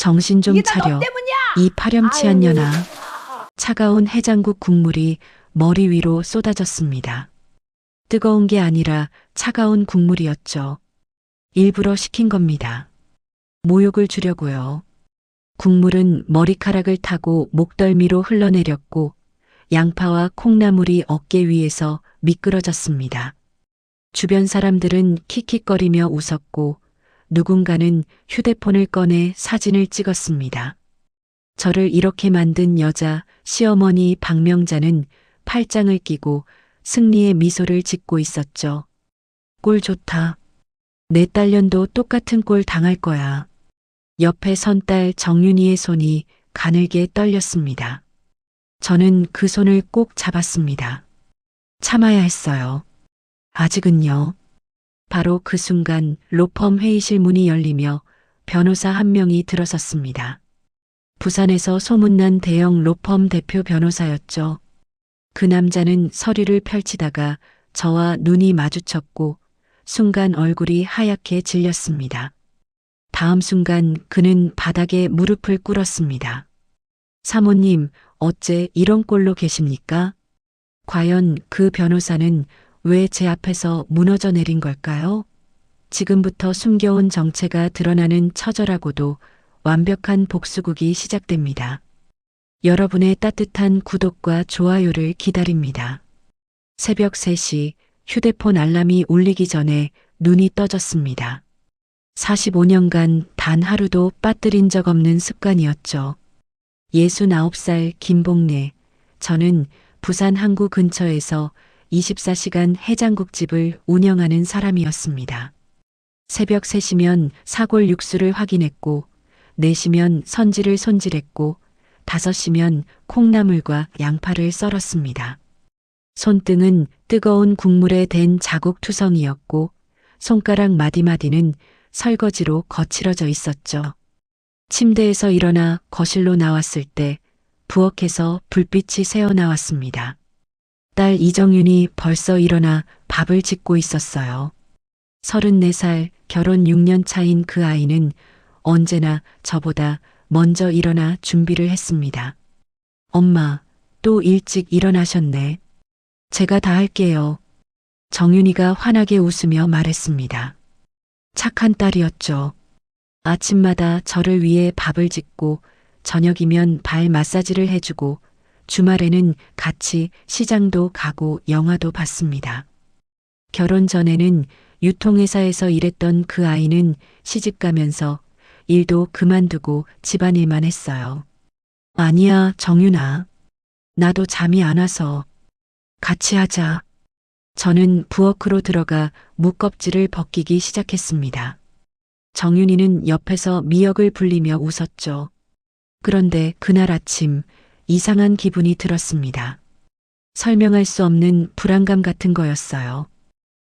정신 좀 이게 다 너 차려. 때문이야! 이 파렴치한 아유. 년아. 차가운 해장국 국물이 머리 위로 쏟아졌습니다. 뜨거운 게 아니라 차가운 국물이었죠. 일부러 시킨 겁니다. 모욕을 주려고요. 국물은 머리카락을 타고 목덜미로 흘러내렸고 양파와 콩나물이 어깨 위에서 미끄러졌습니다. 주변 사람들은 킥킥거리며 웃었고 누군가는 휴대폰을 꺼내 사진을 찍었습니다. 저를 이렇게 만든 여자 시어머니 박명자는 팔짱을 끼고 승리의 미소를 짓고 있었죠. 꼴 좋다. 내 딸년도 똑같은 꼴 당할 거야. 옆에 선 딸 정윤이의 손이 가늘게 떨렸습니다. 저는 그 손을 꼭 잡았습니다. 참아야 했어요. 아직은요. 바로 그 순간 로펌 회의실 문이 열리며 변호사 한 명이 들어섰습니다. 부산에서 소문난 대형 로펌 대표 변호사였죠. 그 남자는 서류를 펼치다가 저와 눈이 마주쳤고 순간 얼굴이 하얗게 질렸습니다. 다음 순간 그는 바닥에 무릎을 꿇었습니다. 사모님, 어째 이런 꼴로 계십니까? 과연 그 변호사는 왜 제 앞에서 무너져 내린 걸까요? 지금부터 숨겨온 정체가 드러나는 처절하고도 완벽한 복수극이 시작됩니다. 여러분의 따뜻한 구독과 좋아요를 기다립니다. 새벽 3시 휴대폰 알람이 울리기 전에 눈이 떠졌습니다. 45년간 단 하루도 빠뜨린 적 없는 습관이었죠. 69살 김복래. 저는 부산 항구 근처에서 24시간 해장국집을 운영하는 사람이었습니다. 새벽 3시면 사골 육수를 확인했고 4시면 선지를 손질했고 5시면 콩나물과 양파를 썰었습니다. 손등은 뜨거운 국물에 댄 자국투성이었고 손가락 마디마디는 설거지로 거칠어져 있었죠. 침대에서 일어나 거실로 나왔을 때 부엌에서 불빛이 새어나왔습니다. 딸 이정윤이 벌써 일어나 밥을 짓고 있었어요. 34살 결혼 6년 차인 그 아이는 언제나 저보다 먼저 일어나 준비를 했습니다. 엄마, 또 일찍 일어나셨네. 제가 다 할게요. 정윤이가 환하게 웃으며 말했습니다. 착한 딸이었죠. 아침마다 저를 위해 밥을 짓고 저녁이면 발 마사지를 해주고 주말에는 같이 시장도 가고 영화도 봤습니다. 결혼 전에는 유통회사에서 일했던 그 아이는 시집 가면서 일도 그만두고 집안일만 했어요. 아니야, 정윤아. 나도 잠이 안 와서. 같이 하자. 저는 부엌으로 들어가 묵껍질을 벗기기 시작했습니다. 정윤이는 옆에서 미역을 불리며 웃었죠. 그런데 그날 아침 이상한 기분이 들었습니다. 설명할 수 없는 불안감 같은 거였어요.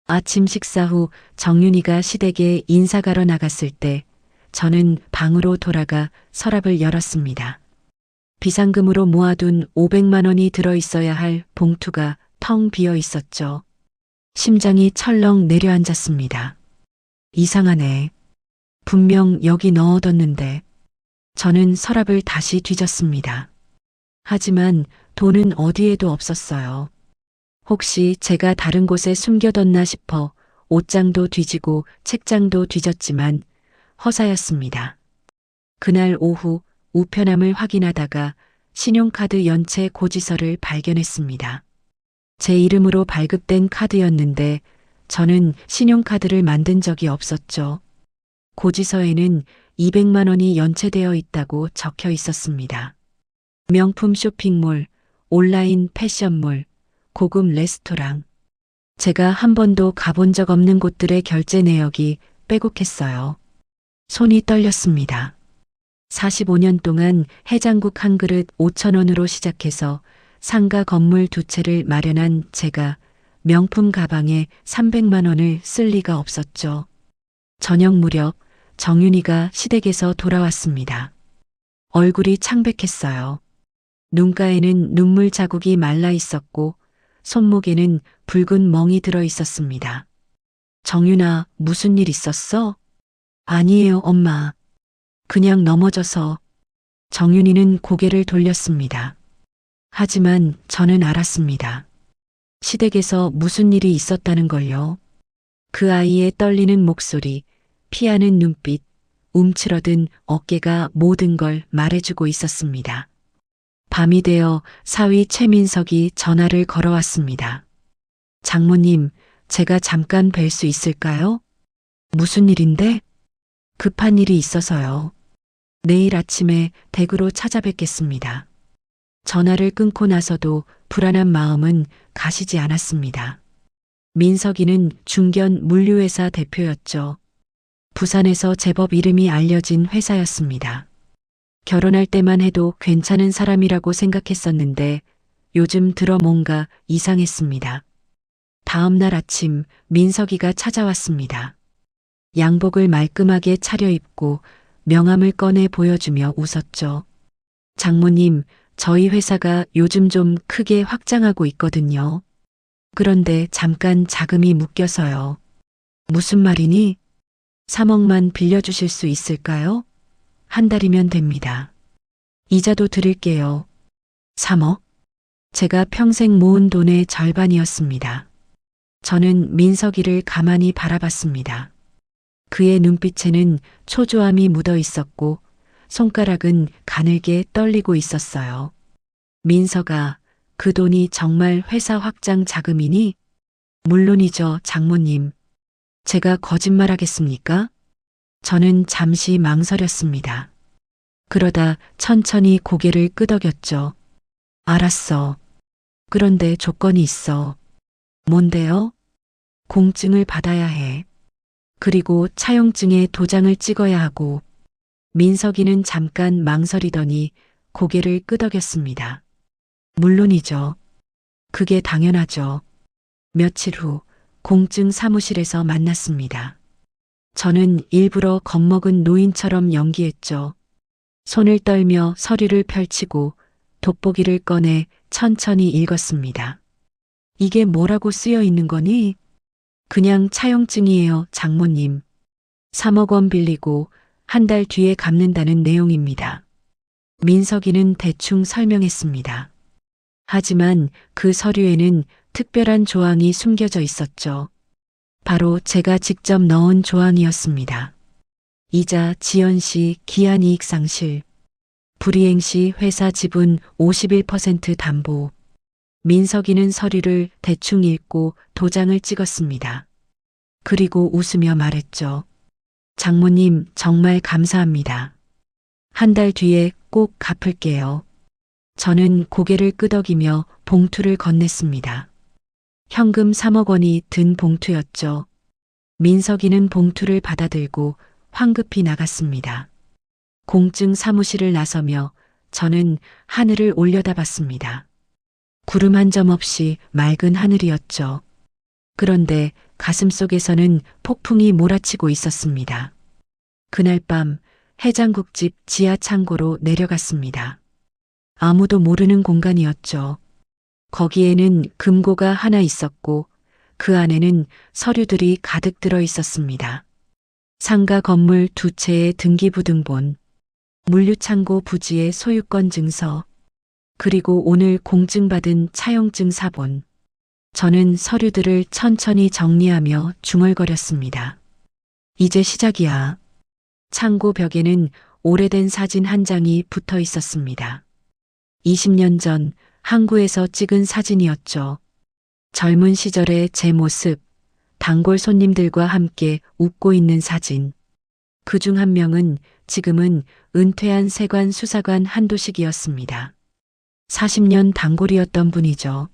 아침 식사 후 정윤이가 시댁에 인사가러 나갔을 때 저는 방으로 돌아가 서랍을 열었습니다. 비상금으로 모아둔 500만 원이 들어있어야 할 봉투가 텅 비어 있었죠. 심장이 철렁 내려앉았습니다. 이상하네. 분명 여기 넣어뒀는데. 저는 서랍을 다시 뒤졌습니다. 하지만 돈은 어디에도 없었어요. 혹시 제가 다른 곳에 숨겨뒀나 싶어 옷장도 뒤지고 책장도 뒤졌지만 허사였습니다. 그날 오후 우편함을 확인하다가 신용카드 연체 고지서를 발견했습니다. 제 이름으로 발급된 카드였는데 저는 신용카드를 만든 적이 없었죠. 고지서에는 200만 원이 연체되어 있다고 적혀 있었습니다. 명품 쇼핑몰, 온라인 패션몰, 고급 레스토랑. 제가 한 번도 가본 적 없는 곳들의 결제 내역이 빼곡했어요. 손이 떨렸습니다. 45년 동안 해장국 한 그릇 5천 원으로 시작해서 상가 건물 2채를 마련한 제가 명품 가방에 300만 원을 쓸 리가 없었죠. 저녁 무렵 정윤이가 시댁에서 돌아왔습니다. 얼굴이 창백했어요. 눈가에는 눈물 자국이 말라 있었고 손목에는 붉은 멍이 들어 있었습니다. 정윤아, 무슨 일 있었어? 아니에요, 엄마. 그냥 넘어져서. 정윤이는 고개를 돌렸습니다. 하지만 저는 알았습니다. 시댁에서 무슨 일이 있었다는 걸요. 그 아이의 떨리는 목소리, 피하는 눈빛, 움츠러든 어깨가 모든 걸 말해주고 있었습니다. 밤이 되어 사위 최민석이 전화를 걸어왔습니다. 장모님, 제가 잠깐 뵐 수 있을까요? 무슨 일인데? 급한 일이 있어서요. 내일 아침에 댁으로 찾아뵙겠습니다. 전화를 끊고 나서도 불안한 마음은 가시지 않았습니다. 민석이는 중견 물류회사 대표였죠. 부산에서 제법 이름이 알려진 회사였습니다. 결혼할 때만 해도 괜찮은 사람이라고 생각했었는데 요즘 들어 뭔가 이상했습니다. 다음 날 아침 민석이가 찾아왔습니다. 양복을 말끔하게 차려입고 명함을 꺼내 보여주며 웃었죠. 장모님, 저희 회사가 요즘 좀 크게 확장하고 있거든요. 그런데 잠깐 자금이 묶여서요. 무슨 말이니? 3억만 빌려주실 수 있을까요? 한 달이면 됩니다. 이자도 드릴게요. 3억? 제가 평생 모은 돈의 절반이었습니다. 저는 민석이를 가만히 바라봤습니다. 그의 눈빛에는 초조함이 묻어 있었고 손가락은 가늘게 떨리고 있었어요. 민석아, 그 돈이 정말 회사 확장 자금이니? 물론이죠, 장모님. 제가 거짓말하겠습니까? 저는 잠시 망설였습니다. 그러다 천천히 고개를 끄덕였죠. 알았어. 그런데 조건이 있어. 뭔데요? 공증을 받아야 해. 그리고 차용증에 도장을 찍어야 하고. 민석이는 잠깐 망설이더니 고개를 끄덕였습니다. 물론이죠. 그게 당연하죠. 며칠 후 공증 사무실에서 만났습니다. 저는 일부러 겁먹은 노인처럼 연기했죠. 손을 떨며 서류를 펼치고 돋보기를 꺼내 천천히 읽었습니다. 이게 뭐라고 쓰여 있는 거니? 그냥 차용증이에요, 장모님. 3억 원 빌리고 한 달 뒤에 갚는다는 내용입니다. 민석이는 대충 설명했습니다. 하지만 그 서류에는 특별한 조항이 숨겨져 있었죠. 바로 제가 직접 넣은 조항이었습니다. 이자 지연 시 기한이익 상실, 불이행 시 회사 지분 51% 담보. 민석이는 서류를 대충 읽고 도장을 찍었습니다. 그리고 웃으며 말했죠. 장모님, 정말 감사합니다. 한 달 뒤에 꼭 갚을게요. 저는 고개를 끄덕이며 봉투를 건넸습니다. 현금 3억 원이 든 봉투였죠. 민석이는 봉투를 받아들고 황급히 나갔습니다. 공증 사무실을 나서며 저는 하늘을 올려다봤습니다. 구름 한 점 없이 맑은 하늘이었죠. 그런데 가슴속에서는 폭풍이 몰아치고 있었습니다. 그날 밤 해장국집 지하 창고로 내려갔습니다. 아무도 모르는 공간이었죠. 거기에는 금고가 하나 있었고 그 안에는 서류들이 가득 들어 있었습니다. 상가 건물 2채의 등기부등본, 물류창고 부지의 소유권 증서, 그리고 오늘 공증받은 차용증 사본. 저는 서류들을 천천히 정리하며 중얼거렸습니다. 이제 시작이야. 창고 벽에는 오래된 사진 한 장이 붙어 있었습니다. 20년 전 항구에서 찍은 사진이었죠. 젊은 시절의 제 모습, 단골 손님들과 함께 웃고 있는 사진. 그중 한 명은 지금은 은퇴한 세관 수사관 한도식이었습니다. 40년 단골이었던 분이죠.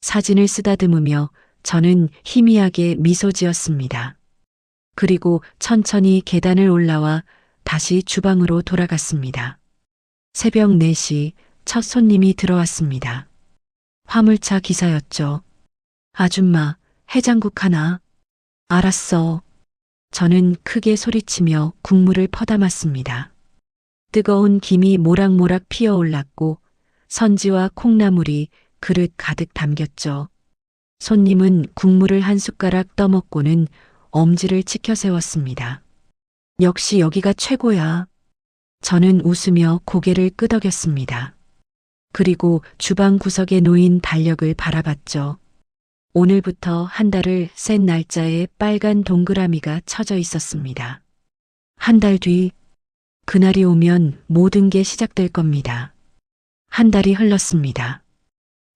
사진을 쓰다듬으며 저는 희미하게 미소 지었습니다. 그리고 천천히 계단을 올라와 다시 주방으로 돌아갔습니다. 새벽 4시 첫 손님이 들어왔습니다. 화물차 기사였죠. 아줌마, 해장국 하나. 알았어. 저는 크게 소리치며 국물을 퍼담았습니다. 뜨거운 김이 모락모락 피어올랐고 선지와 콩나물이 그릇 가득 담겼죠. 손님은 국물을 한 숟가락 떠먹고는 엄지를 치켜 세웠습니다. 역시 여기가 최고야. 저는 웃으며 고개를 끄덕였습니다. 그리고 주방 구석에 놓인 달력을 바라봤죠. 오늘부터 한 달을 센 날짜에 빨간 동그라미가 쳐져 있었습니다. 한 달 뒤, 그날이 오면 모든 게 시작될 겁니다. 한 달이 흘렀습니다.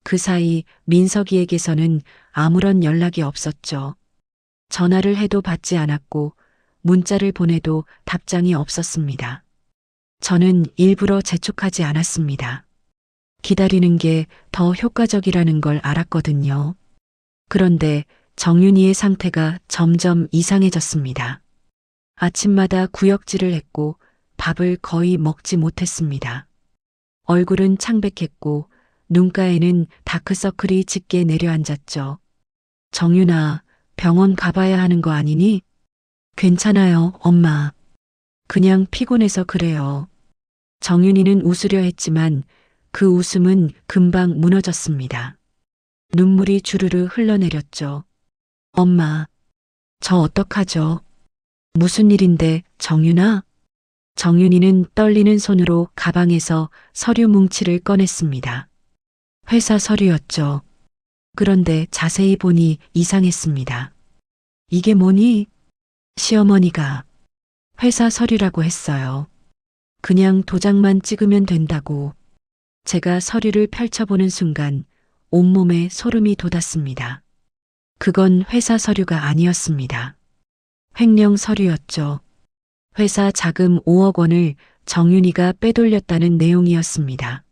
그 사이 민석이에게서는 아무런 연락이 없었죠. 전화를 해도 받지 않았고 문자를 보내도 답장이 없었습니다. 저는 일부러 재촉하지 않았습니다. 기다리는 게 더 효과적이라는 걸 알았거든요. 그런데 정윤이의 상태가 점점 이상해졌습니다. 아침마다 구역질을 했고 밥을 거의 먹지 못했습니다. 얼굴은 창백했고 눈가에는 다크서클이 짙게 내려앉았죠. 정윤아, 병원 가봐야 하는 거 아니니? 괜찮아요, 엄마. 그냥 피곤해서 그래요. 정윤이는 웃으려 했지만 그 웃음은 금방 무너졌습니다. 눈물이 주르르 흘러내렸죠. 엄마, 저 어떡하죠? 무슨 일인데, 정윤아? 정윤이는 떨리는 손으로 가방에서 서류 뭉치를 꺼냈습니다. 회사 서류였죠. 그런데 자세히 보니 이상했습니다. 이게 뭐니? 시어머니가 회사 서류라고 했어요. 그냥 도장만 찍으면 된다고. 제가 서류를 펼쳐보는 순간 온몸에 소름이 돋았습니다. 그건 회사 서류가 아니었습니다. 횡령 서류였죠. 회사 자금 5억 원을 정윤이가 빼돌렸다는 내용이었습니다.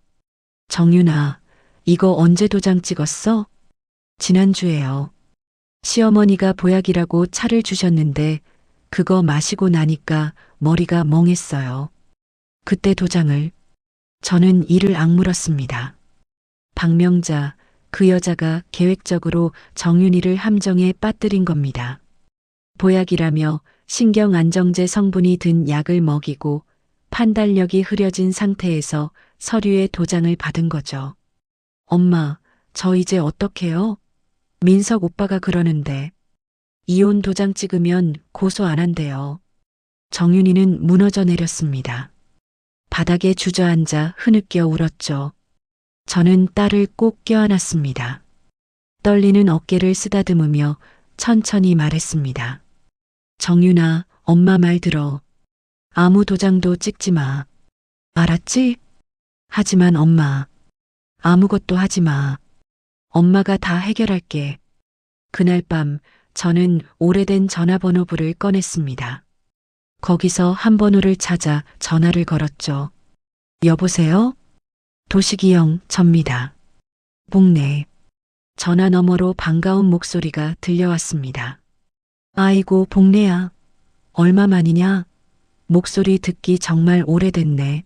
정윤아, 이거 언제 도장 찍었어? 지난주에요. 시어머니가 보약이라고 차를 주셨는데 그거 마시고 나니까 머리가 멍했어요. 그때 도장을. 저는 이를 악물었습니다. 박명자, 그 여자가 계획적으로 정윤이를 함정에 빠뜨린 겁니다. 보약이라며 신경안정제 성분이 든 약을 먹이고 판단력이 흐려진 상태에서 서류에 도장을 받은 거죠. 엄마, 저 이제 어떡해요? 민석 오빠가 그러는데 이혼 도장 찍으면 고소 안 한대요. 정윤이는 무너져 내렸습니다. 바닥에 주저앉아 흐느껴 울었죠. 저는 딸을 꼭 껴안았습니다. 떨리는 어깨를 쓰다듬으며 천천히 말했습니다. 정윤아, 엄마 말 들어. 아무 도장도 찍지 마. 알았지? 하지만 엄마, 아무것도 하지 마. 엄마가 다 해결할게. 그날 밤 저는 오래된 전화번호부를 꺼냈습니다. 거기서 한 번호를 찾아 전화를 걸었죠. 여보세요? 도식이 형, 접니다. 복내. 전화 너머로 반가운 목소리가 들려왔습니다. 아이고, 복내야. 얼마만이냐? 목소리 듣기 정말 오래됐네.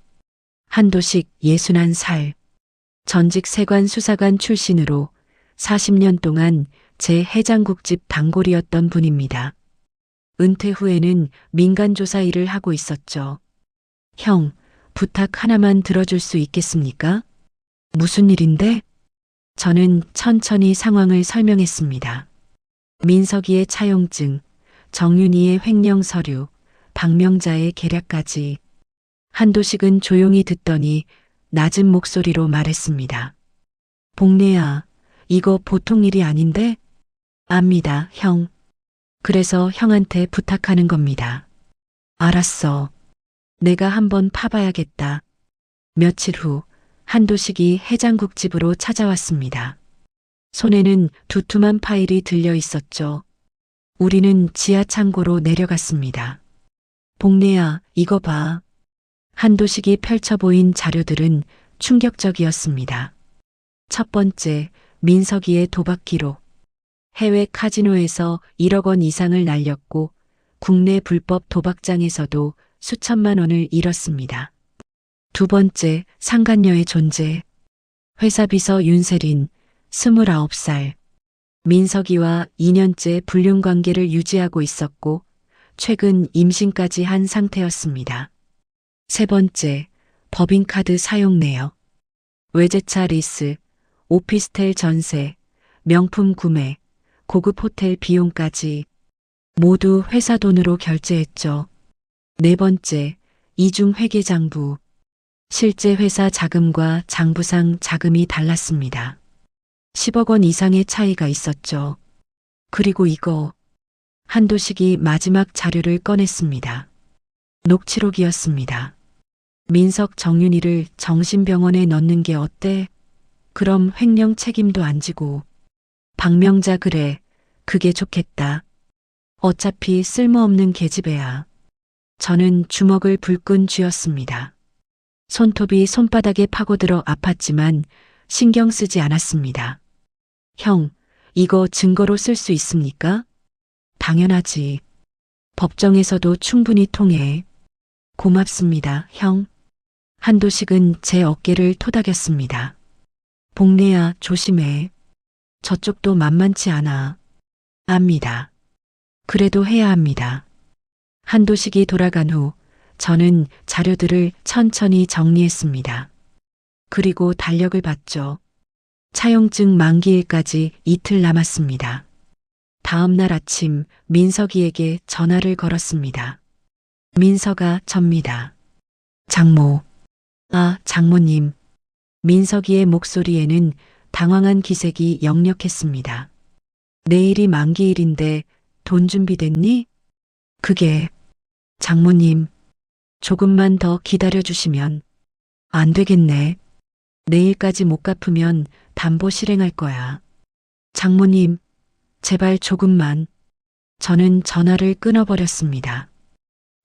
한도식 61살. 전직 세관 수사관 출신으로 40년 동안 제 해장국집 단골이었던 분입니다. 은퇴 후에는 민간조사 일을 하고 있었죠. 형, 부탁 하나만 들어줄 수 있겠습니까? 무슨 일인데? 저는 천천히 상황을 설명했습니다. 민석이의 차용증, 정윤이의 횡령 서류, 박명자의 계략까지. 한도식은 조용히 듣더니 낮은 목소리로 말했습니다. 복내야, 이거 보통 일이 아닌데? 압니다, 형. 그래서 형한테 부탁하는 겁니다. 알았어. 내가 한번 파봐야겠다. 며칠 후 한도식이 해장국집으로 찾아왔습니다. 손에는 두툼한 파일이 들려 있었죠. 우리는 지하 창고로 내려갔습니다. 복내야, 이거 봐. 한도식이 펼쳐 보인 자료들은 충격적이었습니다. 첫 번째, 민석이의 도박 기록. 해외 카지노에서 1억 원 이상을 날렸고 국내 불법 도박장에서도 수천만 원을 잃었습니다. 두 번째, 상간녀의 존재. 회사 비서 윤세린, 29살. 민석이와 2년째 불륜 관계를 유지하고 있었고 최근 임신까지 한 상태였습니다. 세 번째, 법인카드 사용 내역. 외제차 리스, 오피스텔 전세, 명품 구매, 고급 호텔 비용까지 모두 회사 돈으로 결제했죠. 네 번째, 이중 회계장부. 실제 회사 자금과 장부상 자금이 달랐습니다. 10억 원 이상의 차이가 있었죠. 그리고 이거. 한도식이 마지막 자료를 꺼냈습니다. 녹취록이었습니다. 민석 정윤이를 정신병원에 넣는 게 어때? 그럼 횡령 책임도 안 지고. 박명자 그래. 그게 좋겠다. 어차피 쓸모없는 계집애야. 저는 주먹을 불끈 쥐었습니다. 손톱이 손바닥에 파고들어 아팠지만 신경 쓰지 않았습니다. 형, 이거 증거로 쓸 수 있습니까? 당연하지. 법정에서도 충분히 통해. 고맙습니다, 형. 한도식은 제 어깨를 토닥였습니다. 복래야, 조심해. 저쪽도 만만치 않아. 압니다. 그래도 해야 합니다. 한도식이 돌아간 후 저는 자료들을 천천히 정리했습니다. 그리고 달력을 봤죠. 차용증 만기일까지 이틀 남았습니다. 다음 날 아침 민석이에게 전화를 걸었습니다. 민석아, 접니다. 장모. 아, 장모님. 민석이의 목소리에는 당황한 기색이 역력했습니다. 내일이 만기일인데 돈 준비됐니? 그게, 장모님, 조금만 더 기다려주시면. 안 되겠네. 내일까지 못 갚으면 담보 실행할 거야. 장모님, 제발 조금만. 저는 전화를 끊어버렸습니다.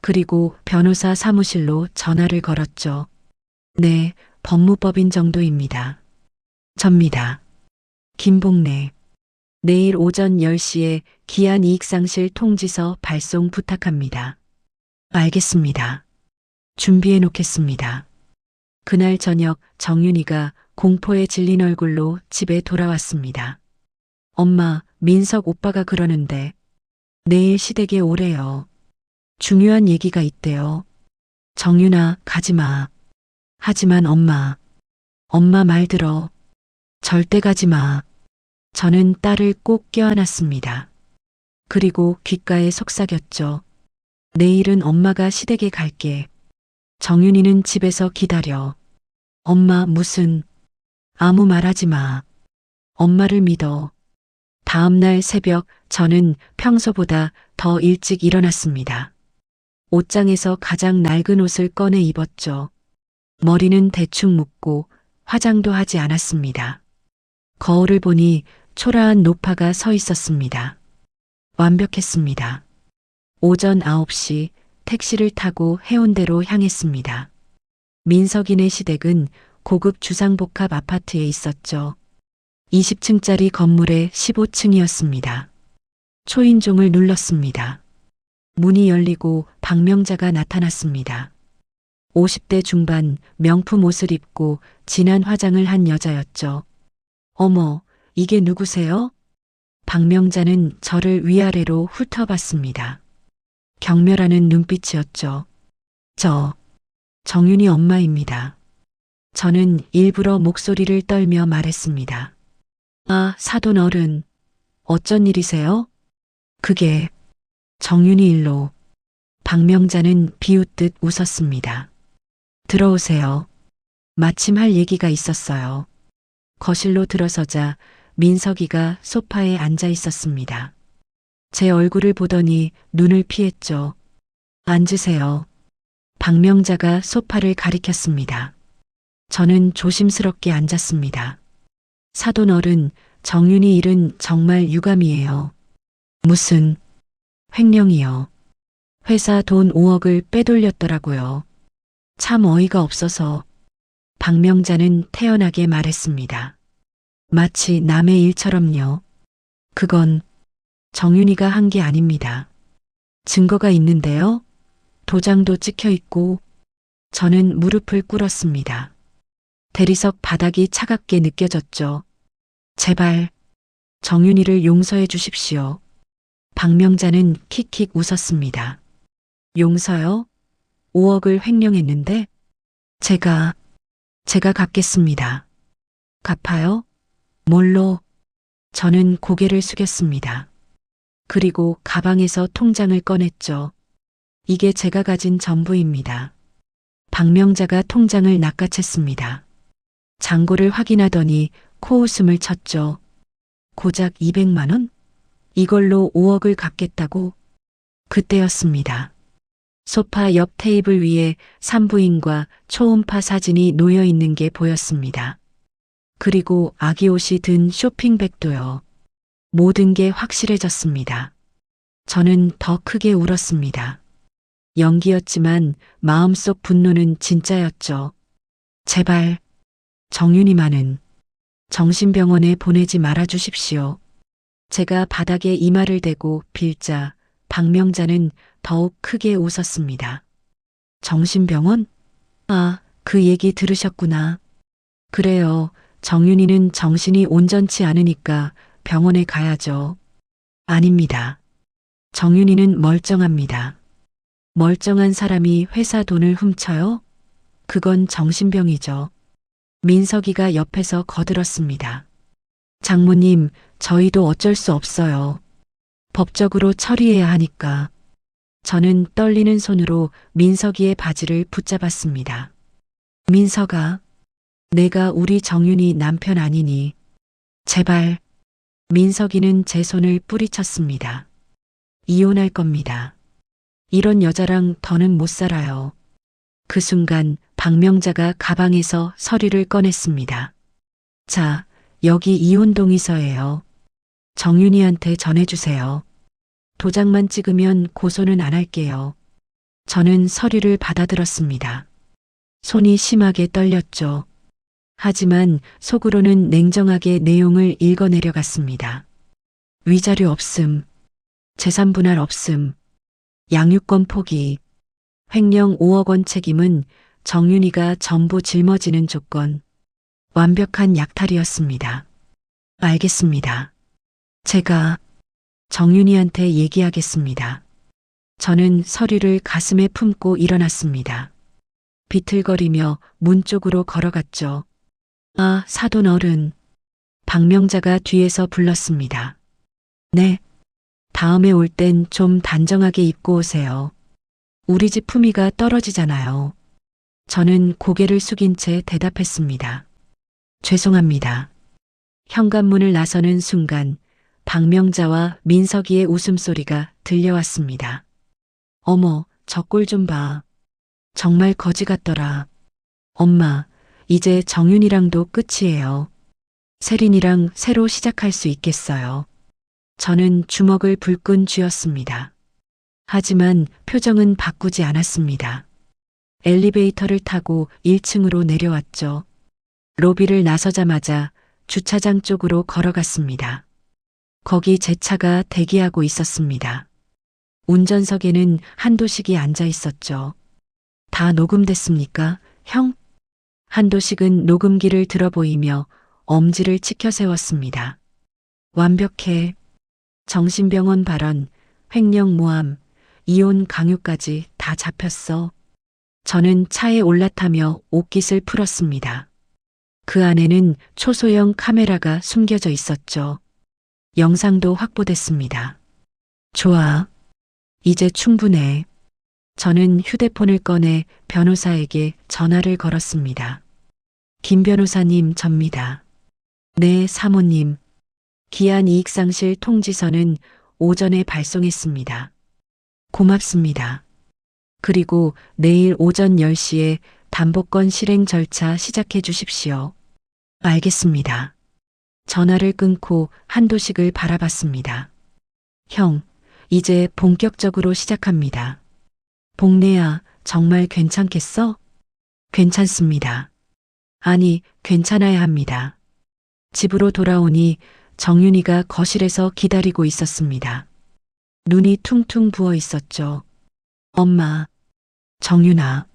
그리고 변호사 사무실로 전화를 걸었죠. 네, 법무법인 정도입니다. 접니다. 김복래. 내일 오전 10시에 기한이익상실 통지서 발송 부탁합니다. 알겠습니다. 준비해 놓겠습니다. 그날 저녁 정윤이가 공포에 질린 얼굴로 집에 돌아왔습니다. 엄마, 민석 오빠가 그러는데 내일 시댁에 오래요. 중요한 얘기가 있대요. 정윤아, 가지마. 하지만 엄마 말 들어. 절대 가지마. 저는 딸을 꼭 껴안았습니다. 그리고 귓가에 속삭였죠. 내일은 엄마가 시댁에 갈게. 정윤이는 집에서 기다려. 엄마 무슨. 아무 말하지 마. 엄마를 믿어. 다음 날 새벽 저는 평소보다 더 일찍 일어났습니다. 옷장에서 가장 낡은 옷을 꺼내 입었죠. 머리는 대충 묶고 화장도 하지 않았습니다. 거울을 보니 초라한 노파가 서 있었습니다. 완벽했습니다. 오전 9시 택시를 타고 해운대로 향했습니다. 민석이네 시댁은 고급 주상복합 아파트에 있었죠. 20층짜리 건물의 15층이었습니다. 초인종을 눌렀습니다. 문이 열리고 박명자가 나타났습니다. 50대 중반 명품 옷을 입고 진한 화장을 한 여자였죠. 어머, 이게 누구세요? 박명자는 저를 위아래로 훑어봤습니다. 경멸하는 눈빛이었죠. 저, 정윤이 엄마입니다. 저는 일부러 목소리를 떨며 말했습니다. 아, 사돈 어른. 어쩐 일이세요? 그게 정윤이 일로. 박명자는 비웃듯 웃었습니다. 들어오세요. 마침 할 얘기가 있었어요. 거실로 들어서자 민석이가 소파에 앉아 있었습니다. 제 얼굴을 보더니 눈을 피했죠. 앉으세요. 박명자가 소파를 가리켰습니다. 저는 조심스럽게 앉았습니다. 사돈 어른, 정윤이 일은 정말 유감이에요. 무슨 횡령이요. 회사 돈 5억을 빼돌렸더라고요. 참 어이가 없어서. 박명자는 태연하게 말했습니다. 마치 남의 일처럼요. 그건 정윤이가 한 게 아닙니다. 증거가 있는데요. 도장도 찍혀 있고. 저는 무릎을 꿇었습니다. 대리석 바닥이 차갑게 느껴졌죠. 제발 정윤이를 용서해 주십시오. 박명자는 킥킥 웃었습니다. 용서요? 5억을 횡령했는데? 제가 갚겠습니다. 갚아요? 뭘로? 저는 고개를 숙였습니다. 그리고 가방에서 통장을 꺼냈죠. 이게 제가 가진 전부입니다. 박명자가 통장을 낚아챘습니다. 잔고를 확인하더니 코웃음을 쳤죠. 고작 200만 원? 이걸로 5억을 갚겠다고? 그때였습니다. 소파 옆 테이블 위에 산부인과 초음파 사진이 놓여 있는 게 보였습니다. 그리고 아기 옷이 든 쇼핑백도요. 모든 게 확실해졌습니다. 저는 더 크게 울었습니다. 연기였지만 마음속 분노는 진짜였죠. 제발 정윤이만은 정신병원에 보내지 말아 주십시오. 제가 바닥에 이마를 대고 빌자 박명자는 더욱 크게 웃었습니다. 정신병원? 아, 그 얘기 들으셨구나. 그래요. 정윤이는 정신이 온전치 않으니까 병원에 가야죠. 아닙니다. 정윤이는 멀쩡합니다. 멀쩡한 사람이 회사 돈을 훔쳐요? 그건 정신병이죠. 민석이가 옆에서 거들었습니다. 장모님, 저희도 어쩔 수 없어요. 법적으로 처리해야 하니까. 저는 떨리는 손으로 민석이의 바지를 붙잡았습니다. 민석아, 내가 우리 정윤이 남편 아니니. 제발. 민석이는 제 손을 뿌리쳤습니다. 이혼할 겁니다. 이런 여자랑 더는 못 살아요. 그 순간 박명자가 가방에서 서류를 꺼냈습니다. 자, 여기 이혼 동의서예요. 정윤이한테 전해주세요. 도장만 찍으면 고소는 안 할게요. 저는 서류를 받아들었습니다. 손이 심하게 떨렸죠. 하지만 속으로는 냉정하게 내용을 읽어내려갔습니다. 위자료 없음, 재산 분할 없음, 양육권 포기, 횡령 5억 원 책임은 정윤이가 전부 짊어지는 조건, 완벽한 약탈이었습니다. 알겠습니다. 제가 정윤이한테 얘기하겠습니다. 저는 서류를 가슴에 품고 일어났습니다. 비틀거리며 문 쪽으로 걸어갔죠. 아, 사돈 어른. 박명자가 뒤에서 불렀습니다. 네. 다음에 올 땐 좀 단정하게 입고 오세요. 우리 집 품위가 떨어지잖아요. 저는 고개를 숙인 채 대답했습니다. 죄송합니다. 현관문을 나서는 순간 박명자와 민석이의 웃음소리가 들려왔습니다. 어머, 저 꼴 좀 봐. 정말 거지 같더라. 엄마, 이제 정윤이랑도 끝이에요. 세린이랑 새로 시작할 수 있겠어요. 저는 주먹을 불끈 쥐었습니다. 하지만 표정은 바꾸지 않았습니다. 엘리베이터를 타고 1층으로 내려왔죠. 로비를 나서자마자 주차장 쪽으로 걸어갔습니다. 거기 제 차가 대기하고 있었습니다. 운전석에는 한도식이 앉아 있었죠. 다 녹음됐습니까, 형? 한도식은 녹음기를 들어 보이며 엄지를 치켜 세웠습니다. 완벽해. 정신병원 발언, 횡령 모함, 이혼 강요까지 다 잡혔어. 저는 차에 올라타며 옷깃을 풀었습니다. 그 안에는 초소형 카메라가 숨겨져 있었죠. 영상도 확보됐습니다. 좋아. 이제 충분해. 저는 휴대폰을 꺼내 변호사에게 전화를 걸었습니다. 김 변호사님, 접니다. 네, 사모님. 기한 이익상실 통지서는 오전에 발송했습니다. 고맙습니다. 그리고 내일 오전 10시에 담보권 실행 절차 시작해 주십시오. 알겠습니다. 전화를 끊고 한도식을 바라봤습니다. 형, 이제 본격적으로 시작합니다. 복내야, 정말 괜찮겠어? 괜찮습니다. 아니, 괜찮아야 합니다. 집으로 돌아오니 정윤이가 거실에서 기다리고 있었습니다. 눈이 퉁퉁 부어 있었죠. 엄마, 정윤아.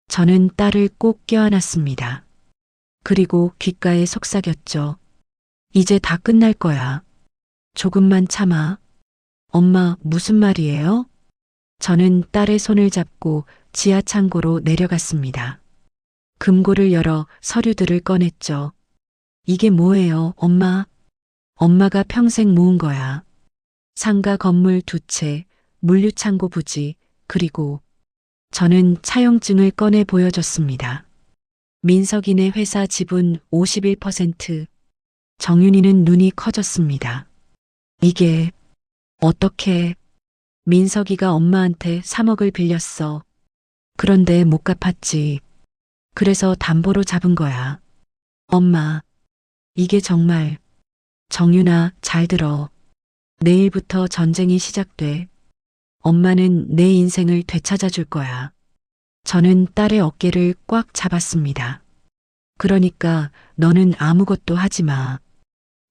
저는 딸을 꼭 껴안았습니다. 그리고 귓가에 속삭였죠. 이제 다 끝날 거야. 조금만 참아. 엄마, 무슨 말이에요? 저는 딸의 손을 잡고 지하 창고로 내려갔습니다. 금고를 열어 서류들을 꺼냈죠. 이게 뭐예요, 엄마? 엄마가 평생 모은 거야. 상가 건물 2채, 물류창고 부지, 그리고 저는 차용증을 꺼내 보여줬습니다. 민석이네 회사 지분 51%. 정윤이는 눈이 커졌습니다. 이게 어떻게? 민석이가 엄마한테 3억을 빌렸어. 그런데 못 갚았지. 그래서 담보로 잡은 거야. 엄마, 이게 정말. 정윤아, 잘 들어. 내일부터 전쟁이 시작돼. 엄마는 내 인생을 되찾아 줄 거야. 저는 딸의 어깨를 꽉 잡았습니다. 그러니까 너는 아무것도 하지 마.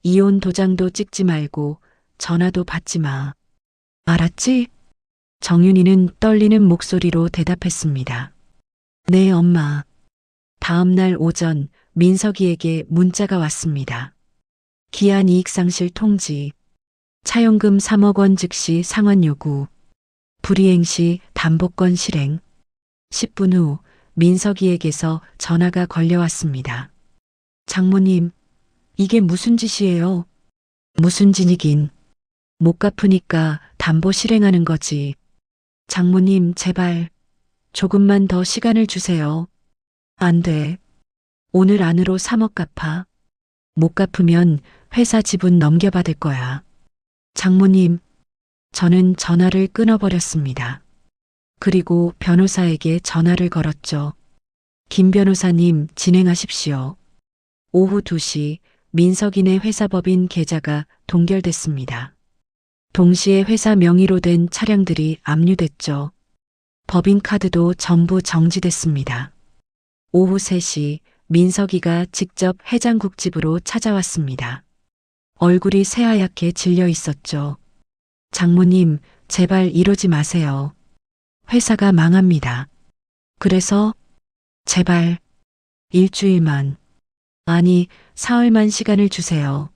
이혼 도장도 찍지 말고 전화도 받지 마. 알았지? 정윤이는 떨리는 목소리로 대답했습니다. 네, 엄마. 다음 날 오전 민석이에게 문자가 왔습니다. 기한 이익상실 통지. 차용금 3억 원 즉시 상환 요구. 불이행 시 담보권 실행. 10분 후 민석이에게서 전화가 걸려왔습니다. 장모님, 이게 무슨 짓이에요? 무슨 짓이긴. 못 갚으니까 담보 실행하는 거지. 장모님, 제발 조금만 더 시간을 주세요. 안 돼. 오늘 안으로 3억 갚아. 못 갚으면 회사 지분 넘겨받을 거야. 장모님, 저는 전화를 끊어버렸습니다. 그리고 변호사에게 전화를 걸었죠. 김 변호사님, 진행하십시오. 오후 2시 민석이네 회사법인 계좌가 동결됐습니다. 동시에 회사 명의로 된 차량들이 압류됐죠. 법인카드도 전부 정지됐습니다. 오후 3시 민석이가 직접 해장국집으로 찾아왔습니다. 얼굴이 새하얗게 질려 있었죠. 장모님, 제발 이러지 마세요. 회사가 망합니다. 그래서 제발 일주일만, 아니 사흘만 시간을 주세요.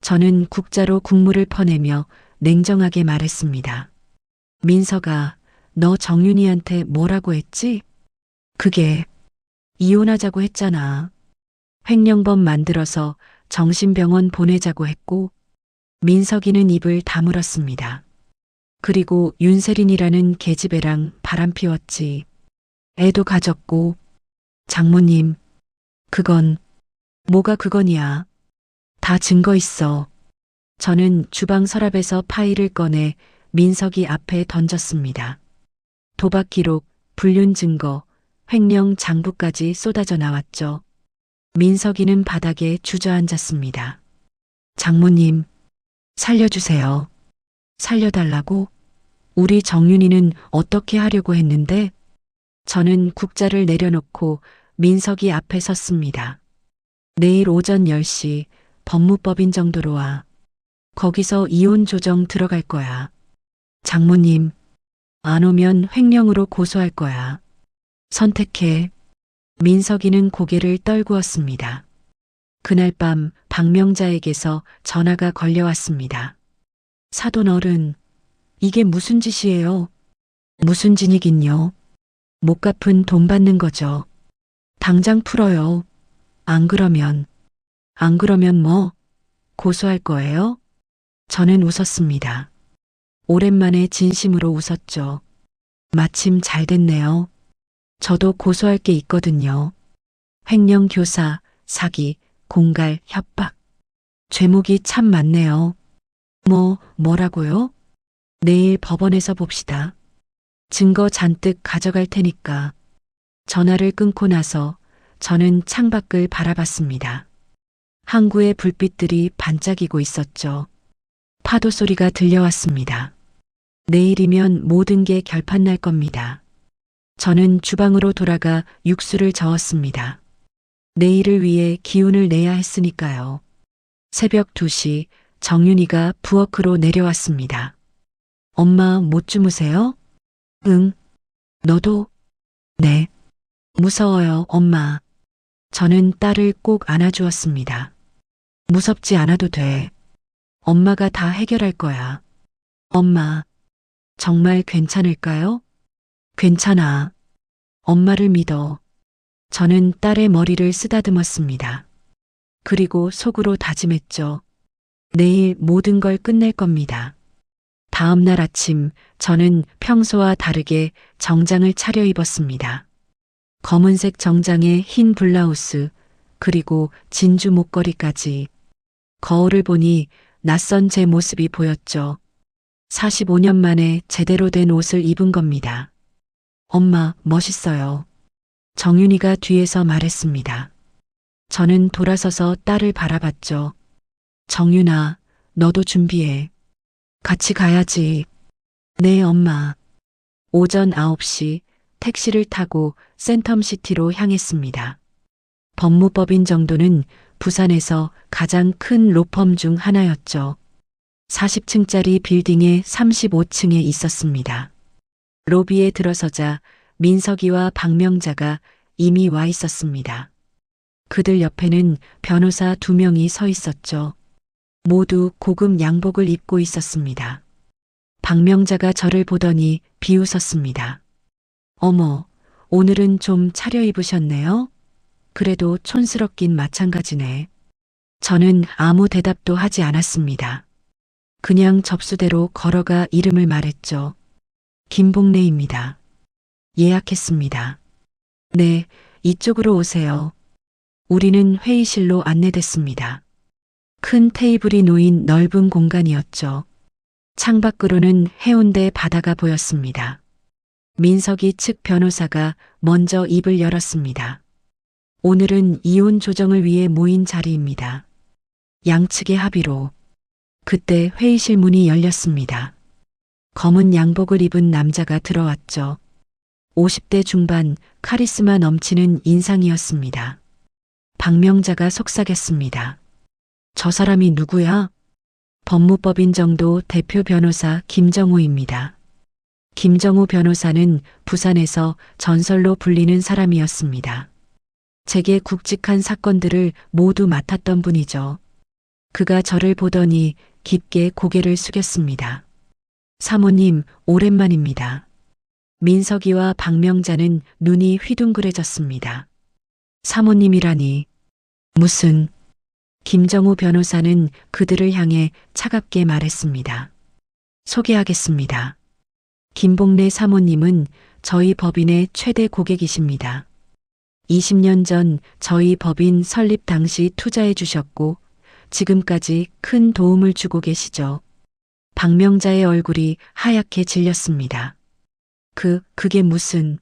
저는 국자로 국물을 퍼내며 냉정하게 말했습니다. 민석아, 너 정윤이한테 뭐라고 했지? 그게 이혼하자고 했잖아. 횡령범 만들어서 정신병원 보내자고 했고, 민석이는 입을 다물었습니다. 그리고 윤세린이라는 계집애랑 바람 피웠지. 애도 가졌고. 장모님, 그건 뭐가 그건이야. 다 증거 있어. 저는 주방 서랍에서 파일을 꺼내 민석이 앞에 던졌습니다. 도박 기록, 불륜 증거, 횡령 장부까지 쏟아져 나왔죠. 민석이는 바닥에 주저앉았습니다. 장모님, 살려주세요. 살려달라고? 우리 정윤이는 어떻게 하려고 했는데? 저는 국자를 내려놓고 민석이 앞에 섰습니다. 내일 오전 10시 법무법인 정도로 와. 거기서 이혼 조정 들어갈 거야. 장모님, 안 오면 횡령으로 고소할 거야. 선택해. 민석이는 고개를 떨구었습니다. 그날 밤 박명자에게서 전화가 걸려왔습니다. 사돈 어른, 이게 무슨 짓이에요? 무슨 짓이긴요. 못 갚은 돈 받는 거죠. 당장 풀어요. 안 그러면 뭐? 고소할 거예요? 저는 웃었습니다. 오랜만에 진심으로 웃었죠. 마침 잘 됐네요. 저도 고소할 게 있거든요. 횡령 교사, 사기, 공갈, 협박. 죄목이 참 많네요. 뭐라고요? 내일 법원에서 봅시다. 증거 잔뜩 가져갈 테니까. 전화를 끊고 나서 저는 창밖을 바라봤습니다. 항구의 불빛들이 반짝이고 있었죠. 파도 소리가 들려왔습니다. 내일이면 모든 게 결판날 겁니다. 저는 주방으로 돌아가 육수를 저었습니다. 내일을 위해 기운을 내야 했으니까요. 새벽 2시 정윤이가 부엌으로 내려왔습니다. 엄마 못 주무세요? 응. 너도? 네. 무서워요, 엄마. 저는 딸을 꼭 안아주었습니다. 무섭지 않아도 돼. 엄마가 다 해결할 거야. 엄마, 정말 괜찮을까요? 괜찮아. 엄마를 믿어. 저는 딸의 머리를 쓰다듬었습니다. 그리고 속으로 다짐했죠. 내일 모든 걸 끝낼 겁니다. 다음 날 아침 저는 평소와 다르게 정장을 차려입었습니다. 검은색 정장에 흰 블라우스, 그리고 진주 목걸이까지. 거울을 보니 낯선 제 모습이 보였죠. 45년 만에 제대로 된 옷을 입은 겁니다. 엄마, 멋있어요. 정윤이가 뒤에서 말했습니다. 저는 돌아서서 딸을 바라봤죠. 정윤아, 너도 준비해. 같이 가야지. 네, 엄마. 오전 9시 택시를 타고 센텀시티로 향했습니다. 법무법인 정도는 부산에서 가장 큰 로펌 중 하나였죠. 40층짜리 빌딩의 35층에 있었습니다. 로비에 들어서자 민석이와 박명자가 이미 와 있었습니다. 그들 옆에는 변호사 2명이 서 있었죠. 모두 고급 양복을 입고 있었습니다. 박명자가 저를 보더니 비웃었습니다. 어머, 오늘은 좀 차려입으셨네요? 그래도 촌스럽긴 마찬가지네. 저는 아무 대답도 하지 않았습니다. 그냥 접수대로 걸어가 이름을 말했죠. 김복래입니다. 예약했습니다. 네, 이쪽으로 오세요. 우리는 회의실로 안내됐습니다. 큰 테이블이 놓인 넓은 공간이었죠. 창밖으로는 해운대 바다가 보였습니다. 민석이 측 변호사가 먼저 입을 열었습니다. 오늘은 이혼 조정을 위해 모인 자리입니다. 양측의 합의로. 그때 회의실 문이 열렸습니다. 검은 양복을 입은 남자가 들어왔죠. 50대 중반 카리스마 넘치는 인상이었습니다. 박명자가 속삭였습니다. 저 사람이 누구야? 법무법인 정도 대표 변호사 김정우입니다. 김정우 변호사는 부산에서 전설로 불리는 사람이었습니다. 제게 굵직한 사건들을 모두 맡았던 분이죠. 그가 저를 보더니 깊게 고개를 숙였습니다. 사모님, 오랜만입니다. 민석이와 박명자는 눈이 휘둥그레졌습니다. 사모님이라니. 무슨. 김정우 변호사는 그들을 향해 차갑게 말했습니다. 소개하겠습니다. 김복래 사모님은 저희 법인의 최대 고객이십니다. 20년 전 저희 법인 설립 당시 투자해 주셨고 지금까지 큰 도움을 주고 계시죠. 박명자의 얼굴이 하얗게 질렸습니다. 그게 무슨.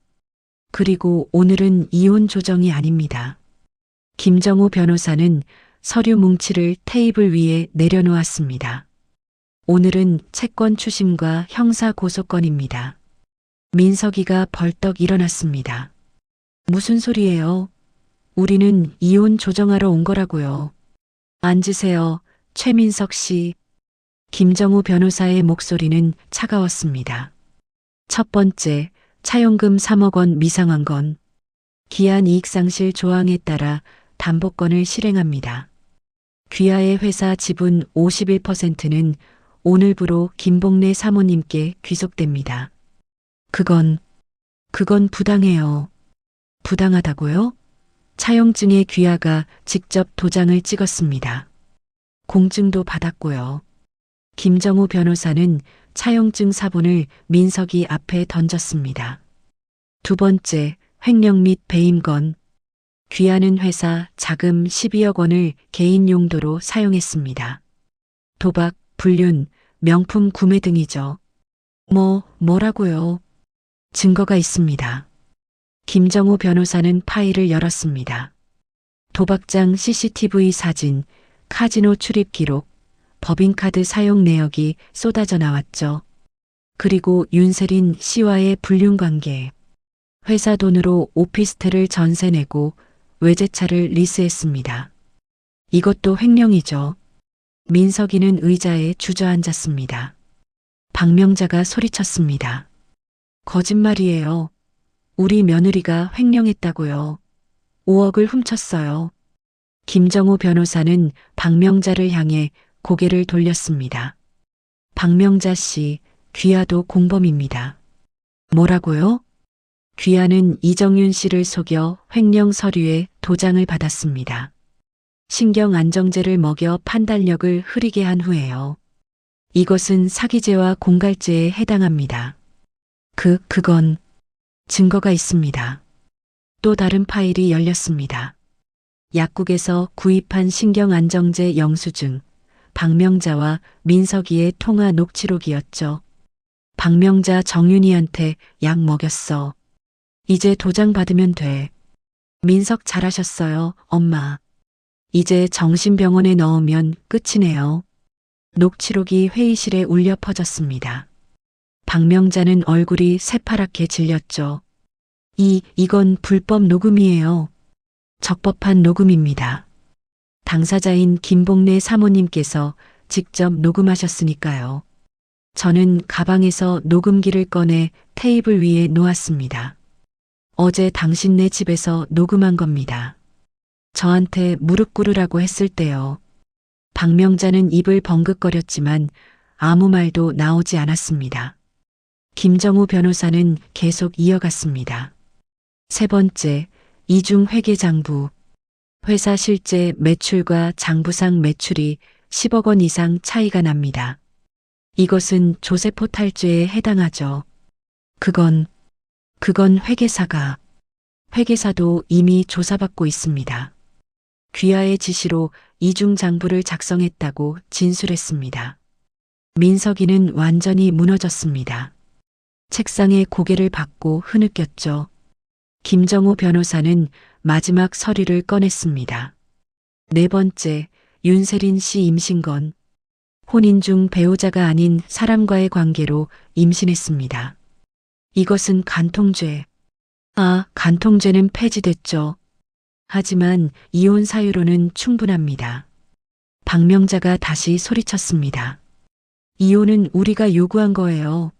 그리고 오늘은 이혼 조정이 아닙니다. 김정우 변호사는 서류 뭉치를 테이블 위에 내려놓았습니다. 오늘은 채권 추심과 형사 고소건입니다. 민석이가 벌떡 일어났습니다. 무슨 소리예요? 우리는 이혼 조정하러 온 거라고요. 앉으세요, 최민석 씨. 김정우 변호사의 목소리는 차가웠습니다. 첫 번째, 차용금 3억 원 미상환 건. 기한 이익상실 조항에 따라 담보권을 실행합니다. 귀하의 회사 지분 51%는 오늘부로 김복래 사모님께 귀속됩니다. 그건 부당해요. 부당하다고요? 차용증에 귀하가 직접 도장을 찍었습니다. 공증도 받았고요. 김정우 변호사는 차용증 사본을 민석이 앞에 던졌습니다. 두 번째, 횡령 및 배임건. 귀하는 회사 자금 12억 원을 개인 용도로 사용했습니다. 도박, 불륜, 명품 구매 등이죠. 뭐라고요? 증거가 있습니다. 김정우 변호사는 파일을 열었습니다. 도박장 CCTV 사진, 카지노 출입 기록, 법인카드 사용 내역이 쏟아져 나왔죠. 그리고 윤세린 씨와의 불륜 관계. 회사 돈으로 오피스텔을 전세 내고 외제차를 리스했습니다. 이것도 횡령이죠. 민석이는 의자에 주저앉았습니다. 박명자가 소리쳤습니다. 거짓말이에요. 우리 며느리가 횡령했다고요. 5억을 훔쳤어요. 김정우 변호사는 박명자를 향해 고개를 돌렸습니다. 박명자 씨, 귀하도 공범입니다. 뭐라고요? 귀하는 이정윤 씨를 속여 횡령 서류에 도장을 받았습니다. 신경안정제를 먹여 판단력을 흐리게 한 후에요. 이것은 사기죄와 공갈죄에 해당합니다. 그건 증거가 있습니다. 또 다른 파일이 열렸습니다. 약국에서 구입한 신경안정제 영수증, 박명자와 민석이의 통화 녹취록이었죠. 박명자 정윤이한테 약 먹였어. 이제 도장 받으면 돼. 민석 잘하셨어요, 엄마. 이제 정신병원에 넣으면 끝이네요. 녹취록이 회의실에 울려 퍼졌습니다. 박명자는 얼굴이 새파랗게 질렸죠. 이건 불법 녹음이에요. 적법한 녹음입니다. 당사자인 김복래 사모님께서 직접 녹음하셨으니까요. 저는 가방에서 녹음기를 꺼내 테이블 위에 놓았습니다. 어제 당신네 집에서 녹음한 겁니다. 저한테 무릎 꿇으라고 했을 때요. 박명자는 입을 벌긋거렸지만 아무 말도 나오지 않았습니다. 김정우 변호사는 계속 이어갔습니다. 세 번째, 이중 회계장부. 회사 실제 매출과 장부상 매출이 10억 원 이상 차이가 납니다. 이것은 조세포 탈죄에 해당하죠. 그건 회계사도 이미 조사받고 있습니다. 귀하의 지시로 이중장부를 작성했다고 진술했습니다. 민석이는 완전히 무너졌습니다. 책상에 고개를 받고 흐느꼈죠. 김정우 변호사는 마지막 서류를 꺼냈습니다. 네 번째, 윤세린 씨 임신건. 혼인 중 배우자가 아닌 사람과의 관계로 임신했습니다. 이것은 간통죄. 간통죄는 폐지됐죠. 하지만 이혼 사유로는 충분합니다. 박명자가 다시 소리쳤습니다. 이혼은 우리가 요구한 거예요.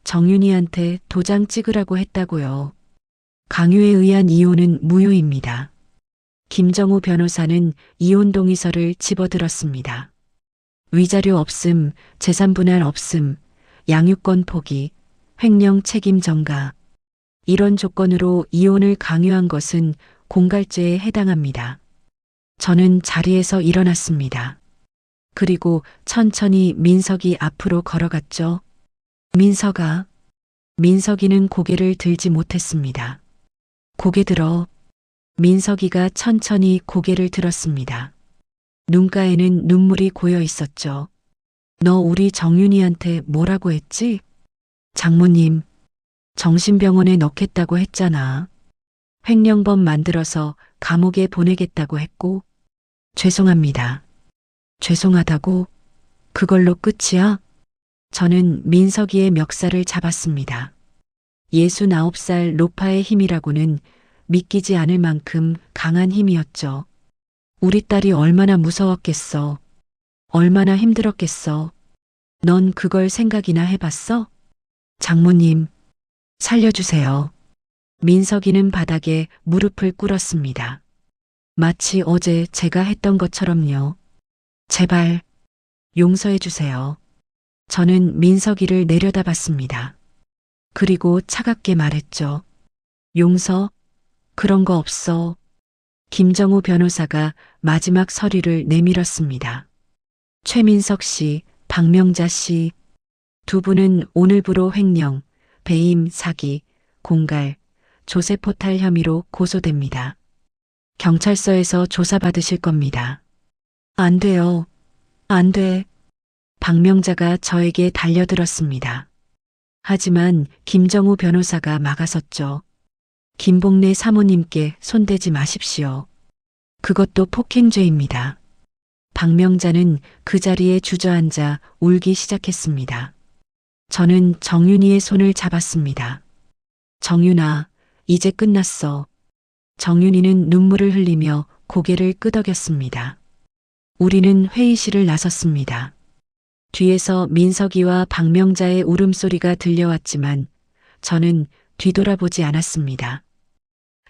정윤이한테 도장 찍으라고 했다고요. 강요에 의한 이혼은 무효입니다. 김정우 변호사는 이혼 동의서를 집어들었습니다. 위자료 없음, 재산 분할 없음, 양육권 포기, 횡령 책임 전가. 이런 조건으로 이혼을 강요한 것은 공갈죄에 해당합니다. 저는 자리에서 일어났습니다. 그리고 천천히 민석이 앞으로 걸어갔죠. 민석이는 고개를 들지 못했습니다. 고개 들어. 민석이가 천천히 고개를 들었습니다. 눈가에는 눈물이 고여 있었죠. 너 우리 정윤이한테 뭐라고 했지? 장모님, 정신병원에 넣겠다고 했잖아. 횡령범 만들어서 감옥에 보내겠다고 했고. 죄송합니다. 죄송하다고? 그걸로 끝이야? 저는 민석이의 멱살을 잡았습니다. 69살 노파의 힘이라고는 믿기지 않을 만큼 강한 힘이었죠. 우리 딸이 얼마나 무서웠겠어. 얼마나 힘들었겠어. 넌 그걸 생각이나 해봤어? 장모님, 살려주세요. 민석이는 바닥에 무릎을 꿇었습니다. 마치 어제 제가 했던 것처럼요. 제발 용서해 주세요. 저는 민석이를 내려다봤습니다. 그리고 차갑게 말했죠. 용서? 그런 거 없어. 김정우 변호사가 마지막 서류를 내밀었습니다. 최민석 씨, 박명자 씨, 두 분은 오늘부로 횡령, 배임 사기, 공갈, 조세포탈 혐의로 고소됩니다. 경찰서에서 조사받으실 겁니다. 안 돼요. 안 돼. 박명자가 저에게 달려들었습니다. 하지만 김정우 변호사가 막아섰죠. 김복래 사모님께 손대지 마십시오. 그것도 폭행죄입니다. 박명자는 그 자리에 주저앉아 울기 시작했습니다. 저는 정윤이의 손을 잡았습니다. 정윤아, 이제 끝났어. 정윤이는 눈물을 흘리며 고개를 끄덕였습니다. 우리는 회의실을 나섰습니다. 뒤에서 민석이와 박명자의 울음소리가 들려왔지만 저는 뒤돌아보지 않았습니다.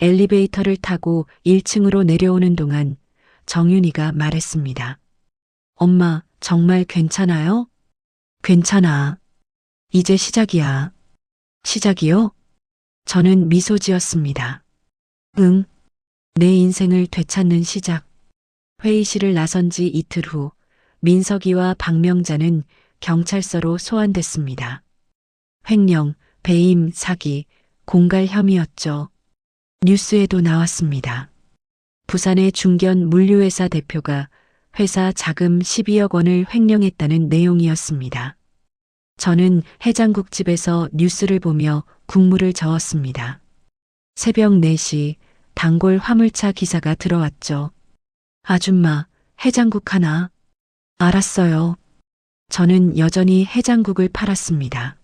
엘리베이터를 타고 1층으로 내려오는 동안 정윤이가 말했습니다. 엄마, 정말 괜찮아요? 괜찮아. 이제 시작이야. 시작이요? 저는 미소 지었습니다. 응. 내 인생을 되찾는 시작. 회의실을 나선 지 이틀 후 민석이와 박명자는 경찰서로 소환됐습니다. 횡령, 배임, 사기, 공갈 혐의였죠. 뉴스에도 나왔습니다. 부산의 중견 물류회사 대표가 회사 자금 12억 원을 횡령했다는 내용이었습니다. 저는 해장국집에서 뉴스를 보며 국물을 저었습니다. 새벽 4시 단골 화물차 기사가 들어왔죠. 아줌마, 해장국 하나. 알았어요. 저는 여전히 해장국을 팔았습니다.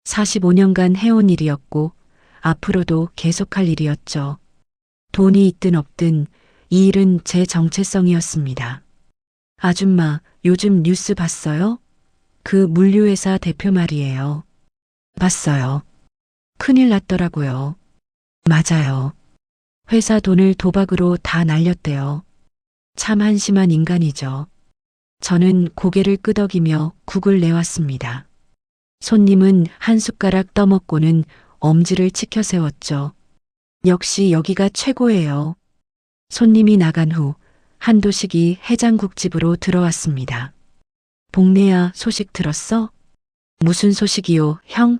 45년간 해온 일이었고 앞으로도 계속할 일이었죠. 돈이 있든 없든 이 일은 제 정체성이었습니다. 아줌마, 요즘 뉴스 봤어요? 그 물류회사 대표 말이에요. 봤어요. 큰일 났더라고요. 맞아요. 회사 돈을 도박으로 다 날렸대요. 참 한심한 인간이죠. 저는 고개를 끄덕이며 국을 내왔습니다. 손님은 한 숟가락 떠먹고는 엄지를 치켜 세웠죠. 역시 여기가 최고예요. 손님이 나간 후 한도식이 해장국집으로 들어왔습니다. 복내야, 소식 들었어? 무슨 소식이요, 형?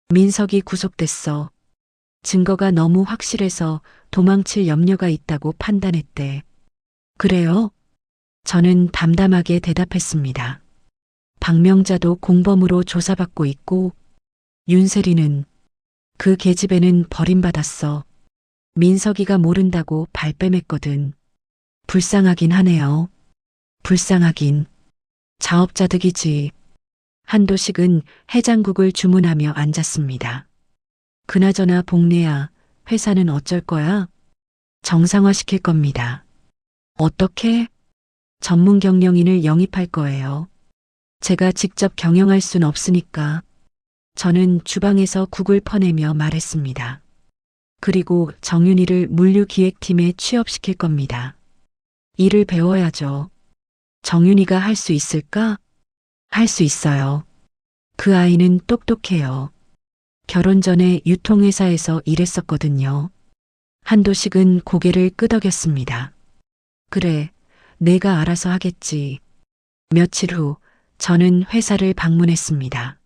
민석이 구속됐어. 증거가 너무 확실해서 도망칠 염려가 있다고 판단했대. 그래요? 저는 담담하게 대답했습니다. 박명자도 공범으로 조사받고 있고 윤세리는 그 계집애는 버림받았어. 민석이가 모른다고 발뺌했거든. 불쌍하긴 하네요. 불쌍하긴. 자업자득이지. 한도식은 해장국을 주문하며 앉았습니다. 그나저나 복내야, 회사는 어쩔 거야? 정상화시킬 겁니다. 어떻게? 전문 경영인을 영입할 거예요. 제가 직접 경영할 순 없으니까. 저는 주방에서 국을 퍼내며 말했습니다. 그리고 정윤이를 물류기획팀에 취업시킬 겁니다. 일을 배워야죠. 정윤이가 할 수 있을까? 할 수 있어요. 그 아이는 똑똑해요. 결혼 전에 유통회사에서 일했었거든요. 한도식은 고개를 끄덕였습니다. 그래, 내가 알아서 하겠지. 며칠 후 저는 회사를 방문했습니다.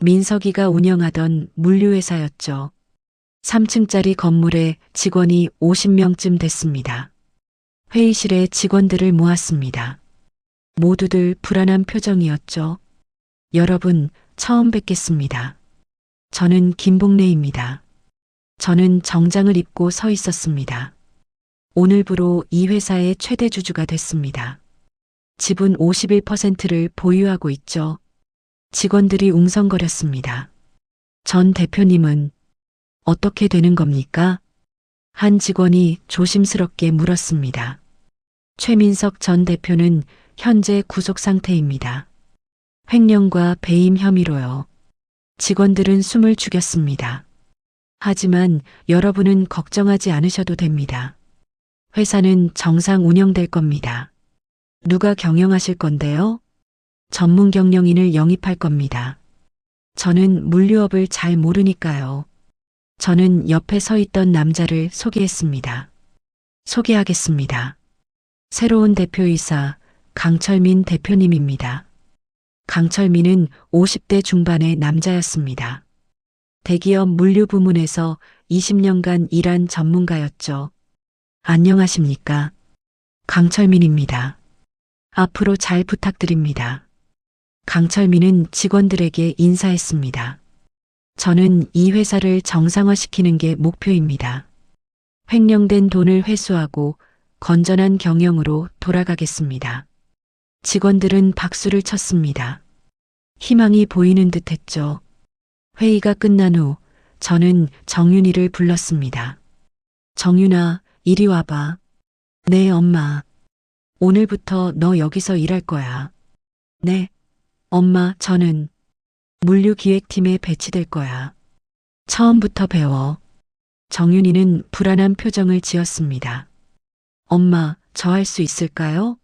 민석이가 운영하던 물류회사였죠. 3층짜리 건물에 직원이 50명쯤 됐습니다. 회의실에 직원들을 모았습니다. 모두들 불안한 표정이었죠. 여러분, 처음 뵙겠습니다. 저는 김복래입니다. 저는 정장을 입고 서 있었습니다. 오늘부로 이 회사의 최대 주주가 됐습니다. 지분 51%를 보유하고 있죠. 직원들이 웅성거렸습니다. 전 대표님은 어떻게 되는 겁니까? 한 직원이 조심스럽게 물었습니다. 최민석 전 대표는 현재 구속 상태입니다. 횡령과 배임 혐의로요. 직원들은 숨을 죽였습니다. 하지만 여러분은 걱정하지 않으셔도 됩니다. 회사는 정상 운영될 겁니다. 누가 경영하실 건데요? 전문 경영인을 영입할 겁니다. 저는 물류업을 잘 모르니까요. 저는 옆에 서 있던 남자를 소개했습니다. 소개하겠습니다. 새로운 대표이사 강철민 대표님입니다. 강철민은 50대 중반의 남자였습니다. 대기업 물류 부문에서 20년간 일한 전문가였죠. 안녕하십니까? 강철민입니다. 앞으로 잘 부탁드립니다. 강철민은 직원들에게 인사했습니다. 저는 이 회사를 정상화시키는 게 목표입니다. 횡령된 돈을 회수하고 건전한 경영으로 돌아가겠습니다. 직원들은 박수를 쳤습니다. 희망이 보이는 듯 했죠. 회의가 끝난 후 저는 정윤이를 불렀습니다. 정윤아, 이리 와봐. 네, 엄마. 오늘부터 너 여기서 일할 거야. 네, 엄마, 저는 물류기획팀에 배치될 거야. 처음부터 배워. 정윤이는 불안한 표정을 지었습니다. 엄마, 저 할 수 있을까요?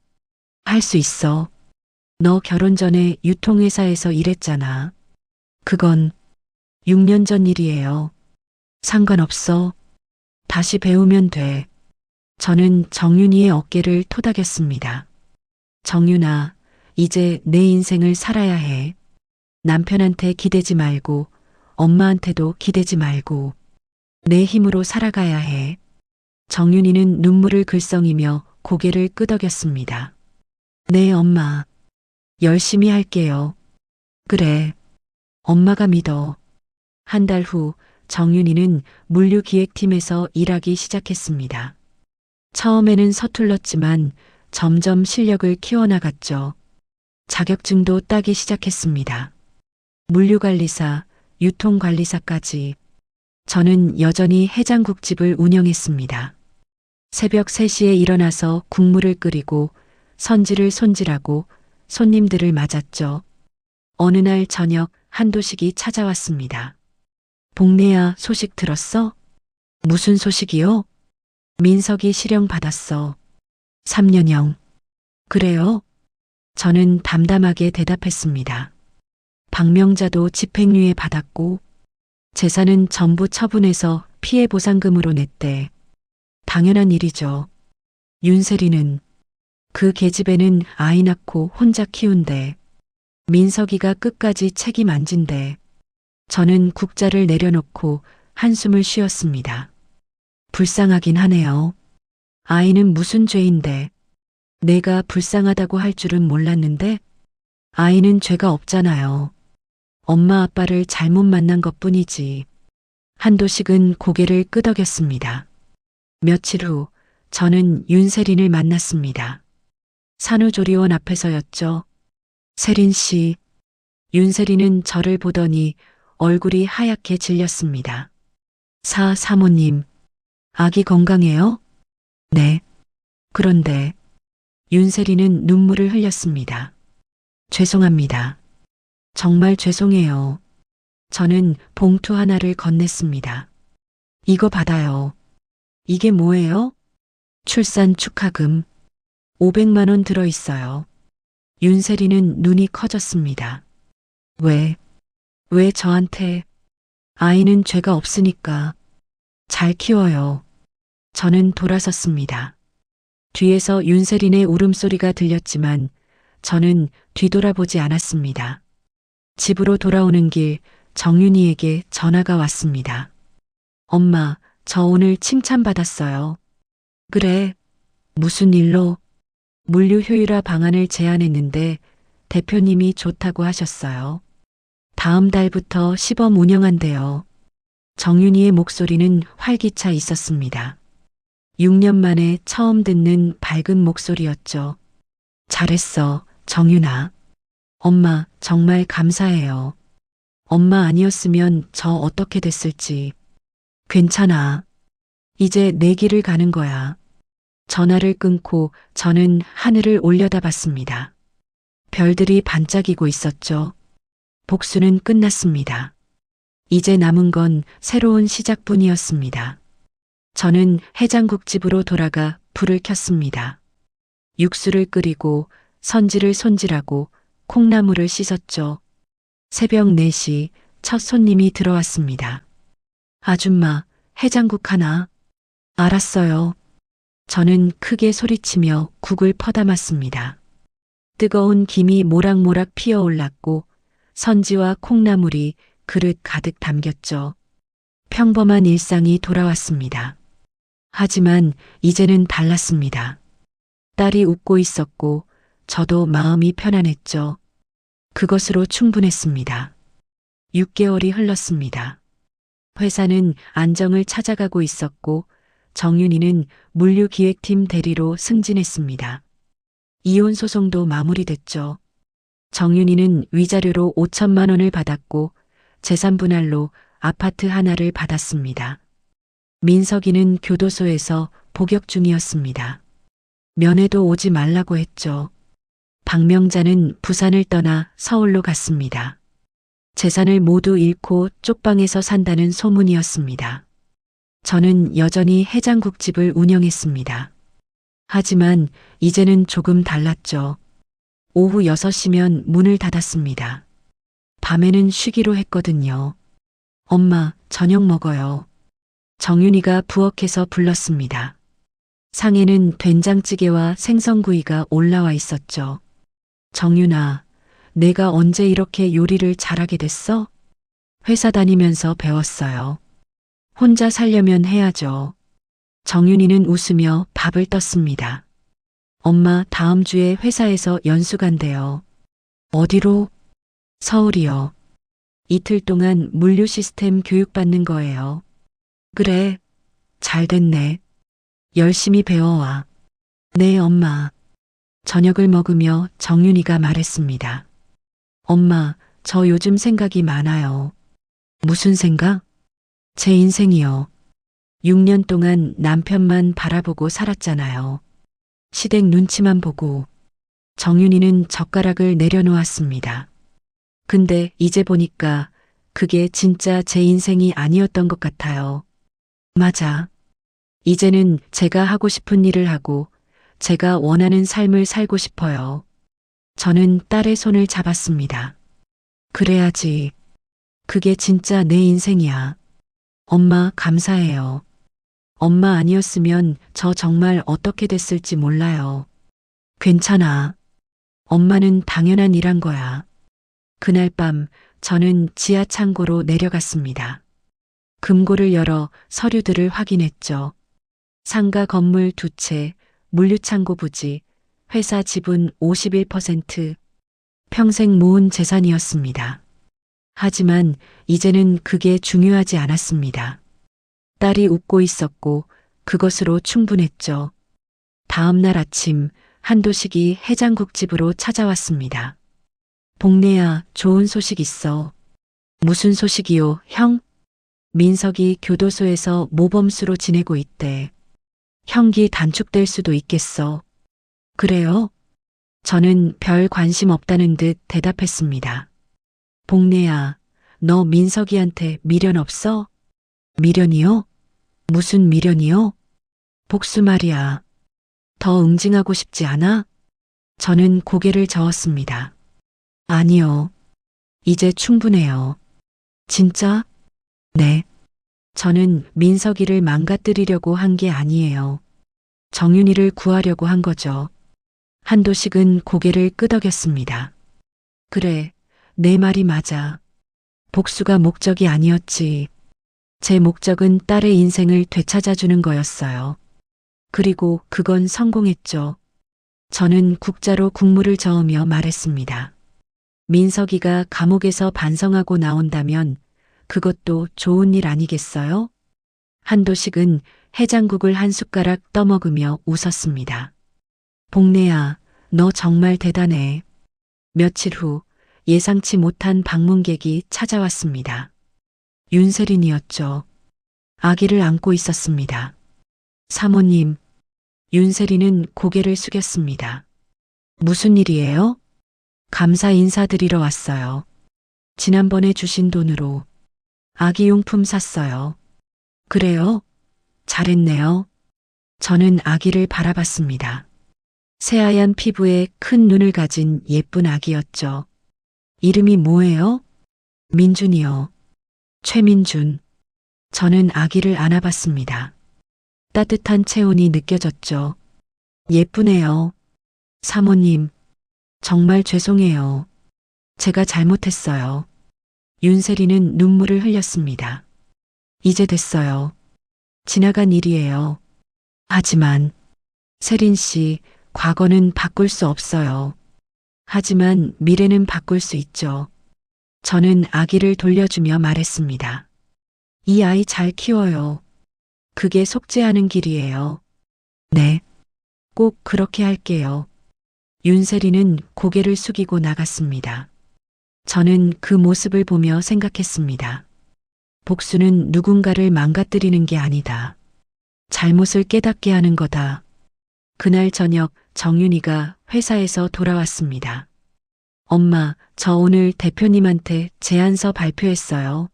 할 수 있어. 너 결혼 전에 유통회사에서 일했잖아. 그건 6년 전 일이에요. 상관없어. 다시 배우면 돼. 저는 정윤이의 어깨를 토닥였습니다. 정윤아, 이제 내 인생을 살아야 해. 남편한테 기대지 말고, 엄마한테도 기대지 말고, 내 힘으로 살아가야 해. 정윤이는 눈물을 글썽이며 고개를 끄덕였습니다. 네, 엄마. 열심히 할게요. 그래. 엄마가 믿어. 한 달 후 정윤이는 물류기획팀에서 일하기 시작했습니다. 처음에는 서툴렀지만 점점 실력을 키워나갔죠. 자격증도 따기 시작했습니다. 물류관리사, 유통관리사까지. 저는 여전히 해장국집을 운영했습니다. 새벽 3시에 일어나서 국물을 끓이고 선지를 손질하고 손님들을 맞았죠. 어느 날 저녁 한도식이 찾아왔습니다. 복내야, 소식 들었어? 무슨 소식이요? 민석이 실형 받았어. 3년형. 그래요? 저는 담담하게 대답했습니다. 박명자도 집행유예 받았고 재산은 전부 처분해서 피해 보상금으로 냈대. 당연한 일이죠. 윤세리는 그 계집애는 아이 낳고 혼자 키운대. 민석이가 끝까지 책임 안 진대. 저는 국자를 내려놓고 한숨을 쉬었습니다. 불쌍하긴 하네요. 아이는 무슨 죄인데. 내가 불쌍하다고 할 줄은 몰랐는데 아이는 죄가 없잖아요. 엄마 아빠를 잘못 만난 것뿐이지. 한도식은 고개를 끄덕였습니다. 며칠 후 저는 윤세린을 만났습니다. 산후조리원 앞에서였죠. 세린 씨. 윤세린은 저를 보더니 얼굴이 하얗게 질렸습니다. 사모님. 아기 건강해요? 네. 그런데 윤세린은 눈물을 흘렸습니다. 죄송합니다. 정말 죄송해요. 저는 봉투 하나를 건넸습니다. 이거 받아요. 이게 뭐예요? 출산 축하금. 500만 원 들어있어요. 윤세리는 눈이 커졌습니다. 왜 저한테? 아이는 죄가 없으니까. 잘 키워요. 저는 돌아섰습니다. 뒤에서 윤세린의 울음소리가 들렸지만 저는 뒤돌아보지 않았습니다. 집으로 돌아오는 길 정윤이에게 전화가 왔습니다. 엄마, 저 오늘 칭찬받았어요. 그래. 무슨 일로? 물류 효율화 방안을 제안했는데 대표님이 좋다고 하셨어요. 다음 달부터 시범 운영한대요. 정윤이의 목소리는 활기차 있었습니다. 6년 만에 처음 듣는 밝은 목소리였죠. 잘했어, 정윤아. 엄마, 정말 감사해요. 엄마 아니었으면 저 어떻게 됐을지. 괜찮아. 이제 내 길을 가는 거야. 전화를 끊고 저는 하늘을 올려다봤습니다. 별들이 반짝이고 있었죠. 복수는 끝났습니다. 이제 남은 건 새로운 시작뿐이었습니다. 저는 해장국집으로 돌아가 불을 켰습니다. 육수를 끓이고 선지를 손질하고 콩나물을 씻었죠. 새벽 4시 첫 손님이 들어왔습니다. 아줌마, 해장국 하나. 알았어요. 저는 크게 소리치며 국을 퍼담았습니다. 뜨거운 김이 모락모락 피어올랐고 선지와 콩나물이 그릇 가득 담겼죠. 평범한 일상이 돌아왔습니다. 하지만 이제는 달랐습니다. 딸이 웃고 있었고 저도 마음이 편안했죠. 그것으로 충분했습니다. 6개월이 흘렀습니다. 회사는 안정을 찾아가고 있었고 정윤이는 물류기획팀 대리로 승진했습니다. 이혼 소송도 마무리됐죠. 정윤이는 위자료로 5천만 원을 받았고 재산 분할로 아파트 하나를 받았습니다. 민석이는 교도소에서 복역 중이었습니다. 면회도 오지 말라고 했죠. 박명자는 부산을 떠나 서울로 갔습니다. 재산을 모두 잃고 쪽방에서 산다는 소문이었습니다. 저는 여전히 해장국집을 운영했습니다. 하지만 이제는 조금 달랐죠. 오후 6시면 문을 닫았습니다. 밤에는 쉬기로 했거든요. 엄마, 저녁 먹어요. 정윤이가 부엌에서 불렀습니다. 상에는 된장찌개와 생선구이가 올라와 있었죠. 정윤아, 내가 언제 이렇게 요리를 잘하게 됐어? 회사 다니면서 배웠어요. 혼자 살려면 해야죠. 정윤이는 웃으며 밥을 떴습니다. 엄마, 다음 주에 회사에서 연수 간대요. 어디로? 서울이요. 이틀 동안 물류 시스템 교육받는 거예요. 그래, 잘 됐네. 열심히 배워와. 네, 엄마. 저녁을 먹으며 정윤이가 말했습니다. 엄마, 저 요즘 생각이 많아요. 무슨 생각? 제 인생이요. 6년 동안 남편만 바라보고 살았잖아요. 시댁 눈치만 보고. 정윤이는 젓가락을 내려놓았습니다. 근데 이제 보니까 그게 진짜 제 인생이 아니었던 것 같아요. 맞아. 이제는 제가 하고 싶은 일을 하고 제가 원하는 삶을 살고 싶어요. 저는 딸의 손을 잡았습니다. 그래야지. 그게 진짜 내 인생이야. 엄마, 감사해요. 엄마 아니었으면 저 정말 어떻게 됐을지 몰라요. 괜찮아. 엄마는 당연한 일한 거야. 그날 밤 저는 지하 창고로 내려갔습니다. 금고를 열어 서류들을 확인했죠. 상가 건물 2채, 물류창고 부지, 회사 지분 51%, 평생 모은 재산이었습니다. 하지만 이제는 그게 중요하지 않았습니다. 딸이 웃고 있었고 그것으로 충분했죠. 다음 날 아침 한도식이 해장국집으로 찾아왔습니다. 복내야, 좋은 소식 있어. 무슨 소식이요, 형? 민석이 교도소에서 모범수로 지내고 있대. 형기 단축될 수도 있겠어. 그래요? 저는 별 관심 없다는 듯 대답했습니다. 복내야, 너 민석이한테 미련 없어? 미련이요? 무슨 미련이요? 복수 말이야. 더 응징하고 싶지 않아? 저는 고개를 저었습니다. 아니요. 이제 충분해요. 진짜? 네. 저는 민석이를 망가뜨리려고 한 게 아니에요. 정윤이를 구하려고 한 거죠. 한도식은 고개를 끄덕였습니다. 그래, 내 말이 맞아. 복수가 목적이 아니었지. 제 목적은 딸의 인생을 되찾아주는 거였어요. 그리고 그건 성공했죠. 저는 국자로 국물을 저으며 말했습니다. 민석이가 감옥에서 반성하고 나온다면 그것도 좋은 일 아니겠어요? 한도식은 해장국을 한 숟가락 떠먹으며 웃었습니다. 복내야, 너 정말 대단해. 며칠 후 예상치 못한 방문객이 찾아왔습니다. 윤세린이었죠. 아기를 안고 있었습니다. 사모님, 윤세린은 고개를 숙였습니다. 무슨 일이에요? 감사 인사드리러 왔어요. 지난번에 주신 돈으로 아기용품 샀어요. 그래요? 잘했네요. 저는 아기를 바라봤습니다. 새하얀 피부에 큰 눈을 가진 예쁜 아기였죠. 이름이 뭐예요? 민준이요. 최민준. 저는 아기를 안아봤습니다. 따뜻한 체온이 느껴졌죠. 예쁘네요. 사모님, 정말 죄송해요. 제가 잘못했어요. 윤세리는 눈물을 흘렸습니다. 이제 됐어요. 지나간 일이에요. 하지만, 세린 씨, 과거는 바꿀 수 없어요. 하지만 미래는 바꿀 수 있죠. 저는 아기를 돌려주며 말했습니다. 이 아이 잘 키워요. 그게 속죄하는 길이에요. 네. 꼭 그렇게 할게요. 윤세리는 고개를 숙이고 나갔습니다. 저는 그 모습을 보며 생각했습니다. 복수는 누군가를 망가뜨리는 게 아니다. 잘못을 깨닫게 하는 거다. 그날 저녁 정윤이가 회사에서 돌아왔습니다. 엄마, 저 오늘 대표님한테 제안서 발표했어요.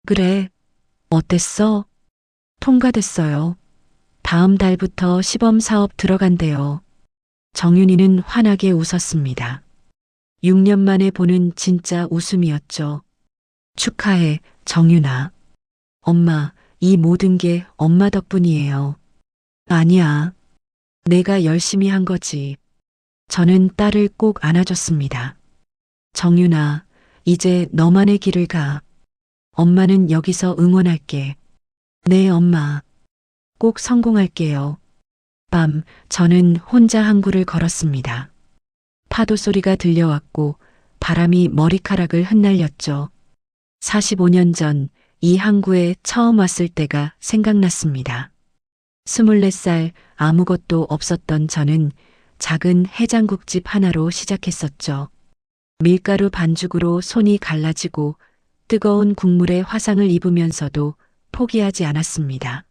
그래. 어땠어? 통과됐어요. 다음 달부터 시범 사업 들어간대요. 정윤이는 환하게 웃었습니다. 6년 만에 보는 진짜 웃음이었죠. 축하해, 정윤아. 엄마, 이 모든 게 엄마 덕분이에요. 아니야. 내가 열심히 한 거지. 저는 딸을 꼭 안아줬습니다. 정윤아, 이제 너만의 길을 가. 엄마는 여기서 응원할게. 네, 엄마. 꼭 성공할게요. 밤, 저는 혼자 항구를 걸었습니다. 파도 소리가 들려왔고 바람이 머리카락을 흩날렸죠. 45년 전 이 항구에 처음 왔을 때가 생각났습니다. 24살 아무것도 없었던 저는 작은 해장국집 하나로 시작했었죠. 밀가루 반죽으로 손이 갈라지고 뜨거운 국물에 화상을 입으면서도 포기하지 않았습니다.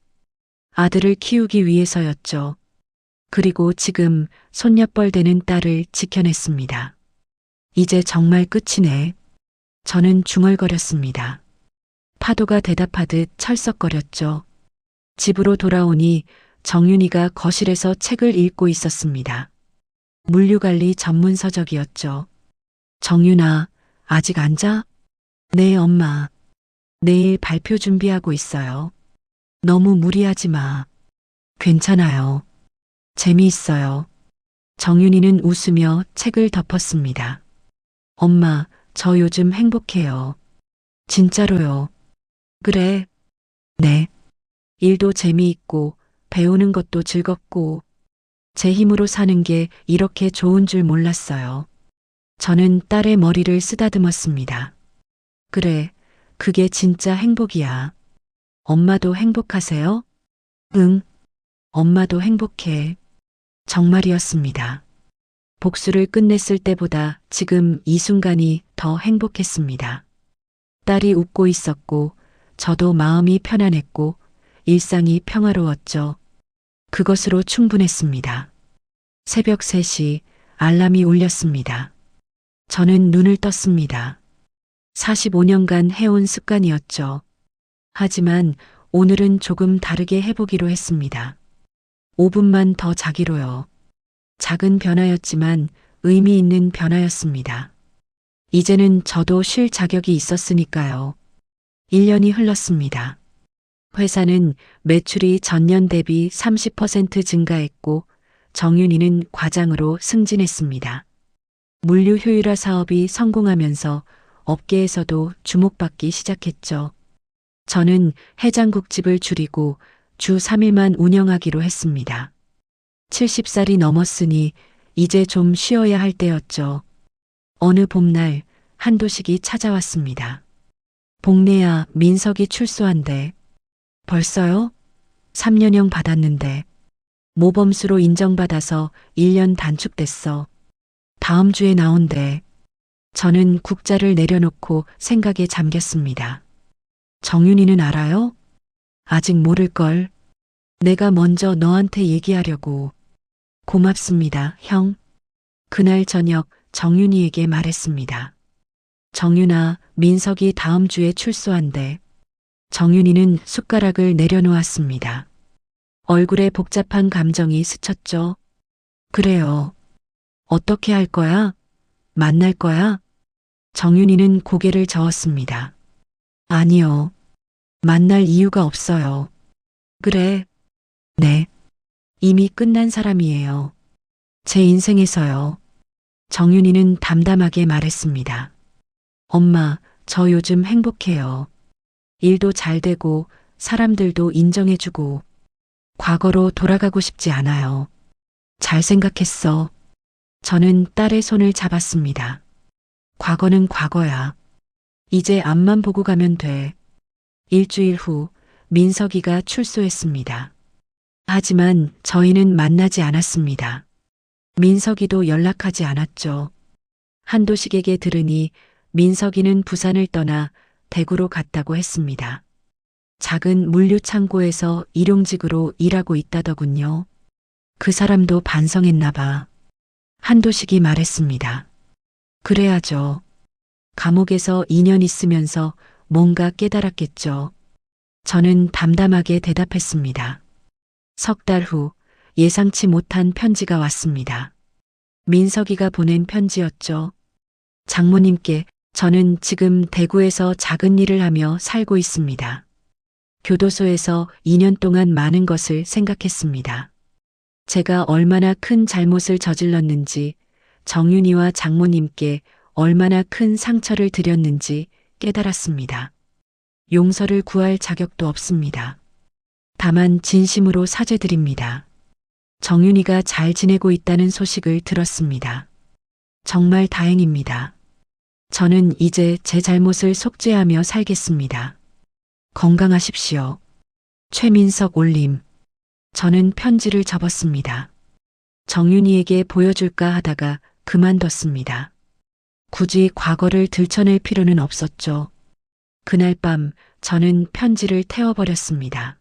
아들을 키우기 위해서였죠. 그리고 지금 손녀뻘 되는 딸을 지켜냈습니다. 이제 정말 끝이네. 저는 중얼거렸습니다. 파도가 대답하듯 철썩거렸죠. 집으로 돌아오니 정윤이가 거실에서 책을 읽고 있었습니다. 물류관리 전문 서적이었죠. 정윤아, 아직 안 자? 네, 엄마. 내일 발표 준비하고 있어요. 너무 무리하지 마. 괜찮아요. 재미있어요. 정윤이는 웃으며 책을 덮었습니다. 엄마, 저 요즘 행복해요. 진짜로요. 그래. 네. 일도 재미있고 배우는 것도 즐겁고 제 힘으로 사는 게 이렇게 좋은 줄 몰랐어요. 저는 딸의 머리를 쓰다듬었습니다. 그래, 그게 진짜 행복이야. 엄마도 행복하세요? 응, 엄마도 행복해. 정말이었습니다. 복수를 끝냈을 때보다 지금 이 순간이 더 행복했습니다. 딸이 웃고 있었고, 저도 마음이 편안했고, 일상이 평화로웠죠. 그것으로 충분했습니다. 새벽 3시 알람이 울렸습니다. 저는 눈을 떴습니다. 45년간 해온 습관이었죠. 하지만 오늘은 조금 다르게 해보기로 했습니다. 5분만 더 자기로요. 작은 변화였지만 의미 있는 변화였습니다. 이제는 저도 쉴 자격이 있었으니까요. 1년이 흘렀습니다. 회사는 매출이 전년 대비 30% 증가했고 정윤이는 과장으로 승진했습니다. 물류 효율화 사업이 성공하면서 업계에서도 주목받기 시작했죠. 저는 해장국집을 줄이고 주 3일만 운영하기로 했습니다. 70살이 넘었으니 이제 좀 쉬어야 할 때였죠. 어느 봄날 한도식이 찾아왔습니다. 복내야 민석이 출소한대. 벌써요? 3년형 받았는데. 모범수로 인정받아서 1년 단축됐어. 다음 주에 나온대. 저는 국자를 내려놓고 생각에 잠겼습니다. 정윤이는 알아요? 아직 모를걸. 내가 먼저 너한테 얘기하려고. 고맙습니다, 형. 그날 저녁 정윤이에게 말했습니다. 정윤아, 민석이 다음 주에 출소한대. 정윤이는 숟가락을 내려놓았습니다. 얼굴에 복잡한 감정이 스쳤죠. 그래요. 어떻게 할 거야? 만날 거야? 정윤이는 고개를 저었습니다. 아니요. 만날 이유가 없어요. 그래. 네. 이미 끝난 사람이에요. 제 인생에서요. 정윤이는 담담하게 말했습니다. 엄마, 저 요즘 행복해요. 일도 잘 되고 사람들도 인정해주고 과거로 돌아가고 싶지 않아요. 잘 생각했어. 저는 딸의 손을 잡았습니다. 과거는 과거야. 이제 앞만 보고 가면 돼. 일주일 후 민석이가 출소했습니다. 하지만 저희는 만나지 않았습니다. 민석이도 연락하지 않았죠. 한도식에게 들으니 민석이는 부산을 떠나 대구로 갔다고 했습니다. 작은 물류 창고에서 일용직으로 일하고 있다더군요. 그 사람도 반성했나 봐. 한도식이 말했습니다. 그래야죠. 감옥에서 2년 있으면서 뭔가 깨달았겠죠. 저는 담담하게 대답했습니다. 석 달 후 예상치 못한 편지가 왔습니다. 민석이가 보낸 편지였죠. 장모님께 저는 지금 대구에서 작은 일을 하며 살고 있습니다. 교도소에서 2년 동안 많은 것을 생각했습니다. 제가 얼마나 큰 잘못을 저질렀는지 정윤이와 장모님께 얼마나 큰 상처를 드렸는지 깨달았습니다. 용서를 구할 자격도 없습니다. 다만 진심으로 사죄드립니다. 정윤이가 잘 지내고 있다는 소식을 들었습니다. 정말 다행입니다. 저는 이제 제 잘못을 속죄하며 살겠습니다. 건강하십시오. 최민석 올림. 저는 편지를 접었습니다. 정윤이에게 보여줄까 하다가 그만뒀습니다. 굳이 과거를 들춰낼 필요는 없었죠. 그날 밤 저는 편지를 태워버렸습니다.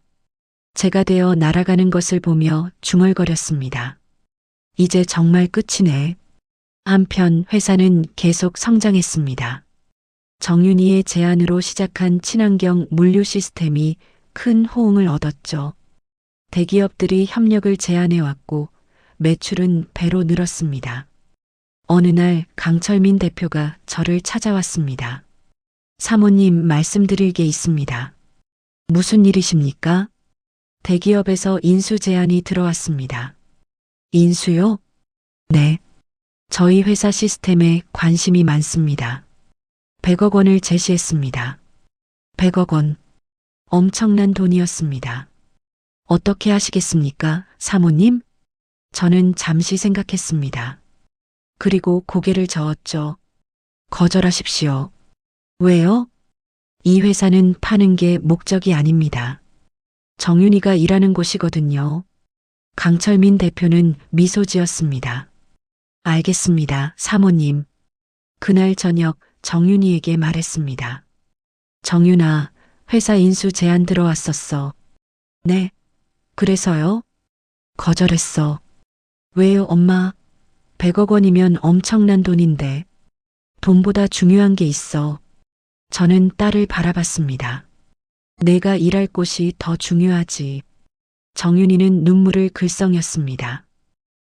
제가 되어 날아가는 것을 보며 중얼거렸습니다. 이제 정말 끝이네. 한편 회사는 계속 성장했습니다. 정윤이의 제안으로 시작한 친환경 물류 시스템이 큰 호응을 얻었죠. 대기업들이 협력을 제안해왔고 매출은 배로 늘었습니다. 어느 날 강철민 대표가 저를 찾아왔습니다. 사모님, 말씀드릴 게 있습니다. 무슨 일이십니까? 대기업에서 인수 제안이 들어왔습니다. 인수요? 네. 저희 회사 시스템에 관심이 많습니다. 100억 원을 제시했습니다. 100억 원. 엄청난 돈이었습니다. 어떻게 하시겠습니까, 사모님? 저는 잠시 생각했습니다. 그리고 고개를 저었죠. 거절하십시오. 왜요? 이 회사는 파는 게 목적이 아닙니다. 정윤이가 일하는 곳이거든요. 강철민 대표는 미소 지었습니다. 알겠습니다, 사모님. 그날 저녁 정윤이에게 말했습니다. 정윤아, 회사 인수 제안 들어왔었어. 네. 그래서요? 거절했어. 왜요, 엄마? 100억 원이면 엄청난 돈인데. 돈보다 중요한 게 있어. 저는 딸을 바라봤습니다. 내가 일할 곳이 더 중요하지. 정윤이는 눈물을 글썽였습니다.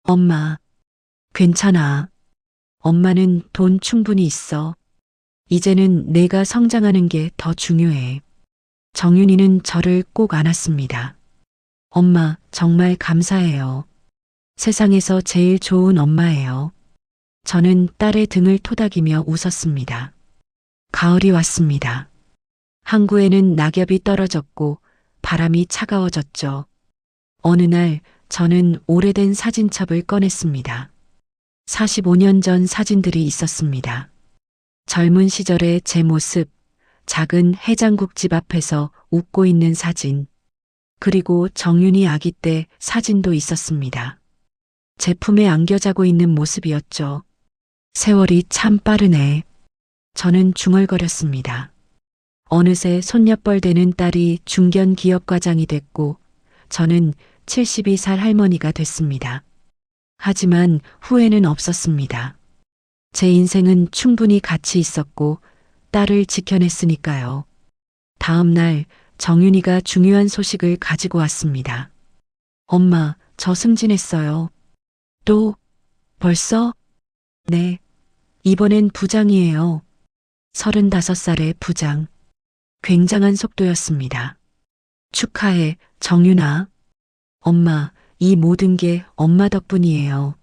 엄마, 괜찮아. 엄마는 돈 충분히 있어. 이제는 내가 성장하는 게 더 중요해. 정윤이는 저를 꼭 안았습니다. 엄마, 정말 감사해요. 세상에서 제일 좋은 엄마예요. 저는 딸의 등을 토닥이며 웃었습니다. 가을이 왔습니다. 항구에는 낙엽이 떨어졌고 바람이 차가워졌죠. 어느 날 저는 오래된 사진첩을 꺼냈습니다. 45년 전 사진들이 있었습니다. 젊은 시절의 제 모습, 작은 해장국집 앞에서 웃고 있는 사진, 그리고 정윤이 아기 때 사진도 있었습니다. 제품에 안겨자고 있는 모습이었죠. 세월이 참 빠르네. 저는 중얼거렸습니다. 어느새 손녀뻘 되는 딸이 중견 기업과장이 됐고 저는 72살 할머니가 됐습니다. 하지만 후회는 없었습니다. 제 인생은 충분히 가치 있었고 딸을 지켜냈으니까요. 다음 날 정윤이가 중요한 소식을 가지고 왔습니다. 엄마, 저 승진했어요. 또? 벌써? 네. 이번엔 부장이에요. 35살의 부장. 굉장한 속도였습니다. 축하해, 정윤아. 엄마, 이 모든 게 엄마 덕분이에요.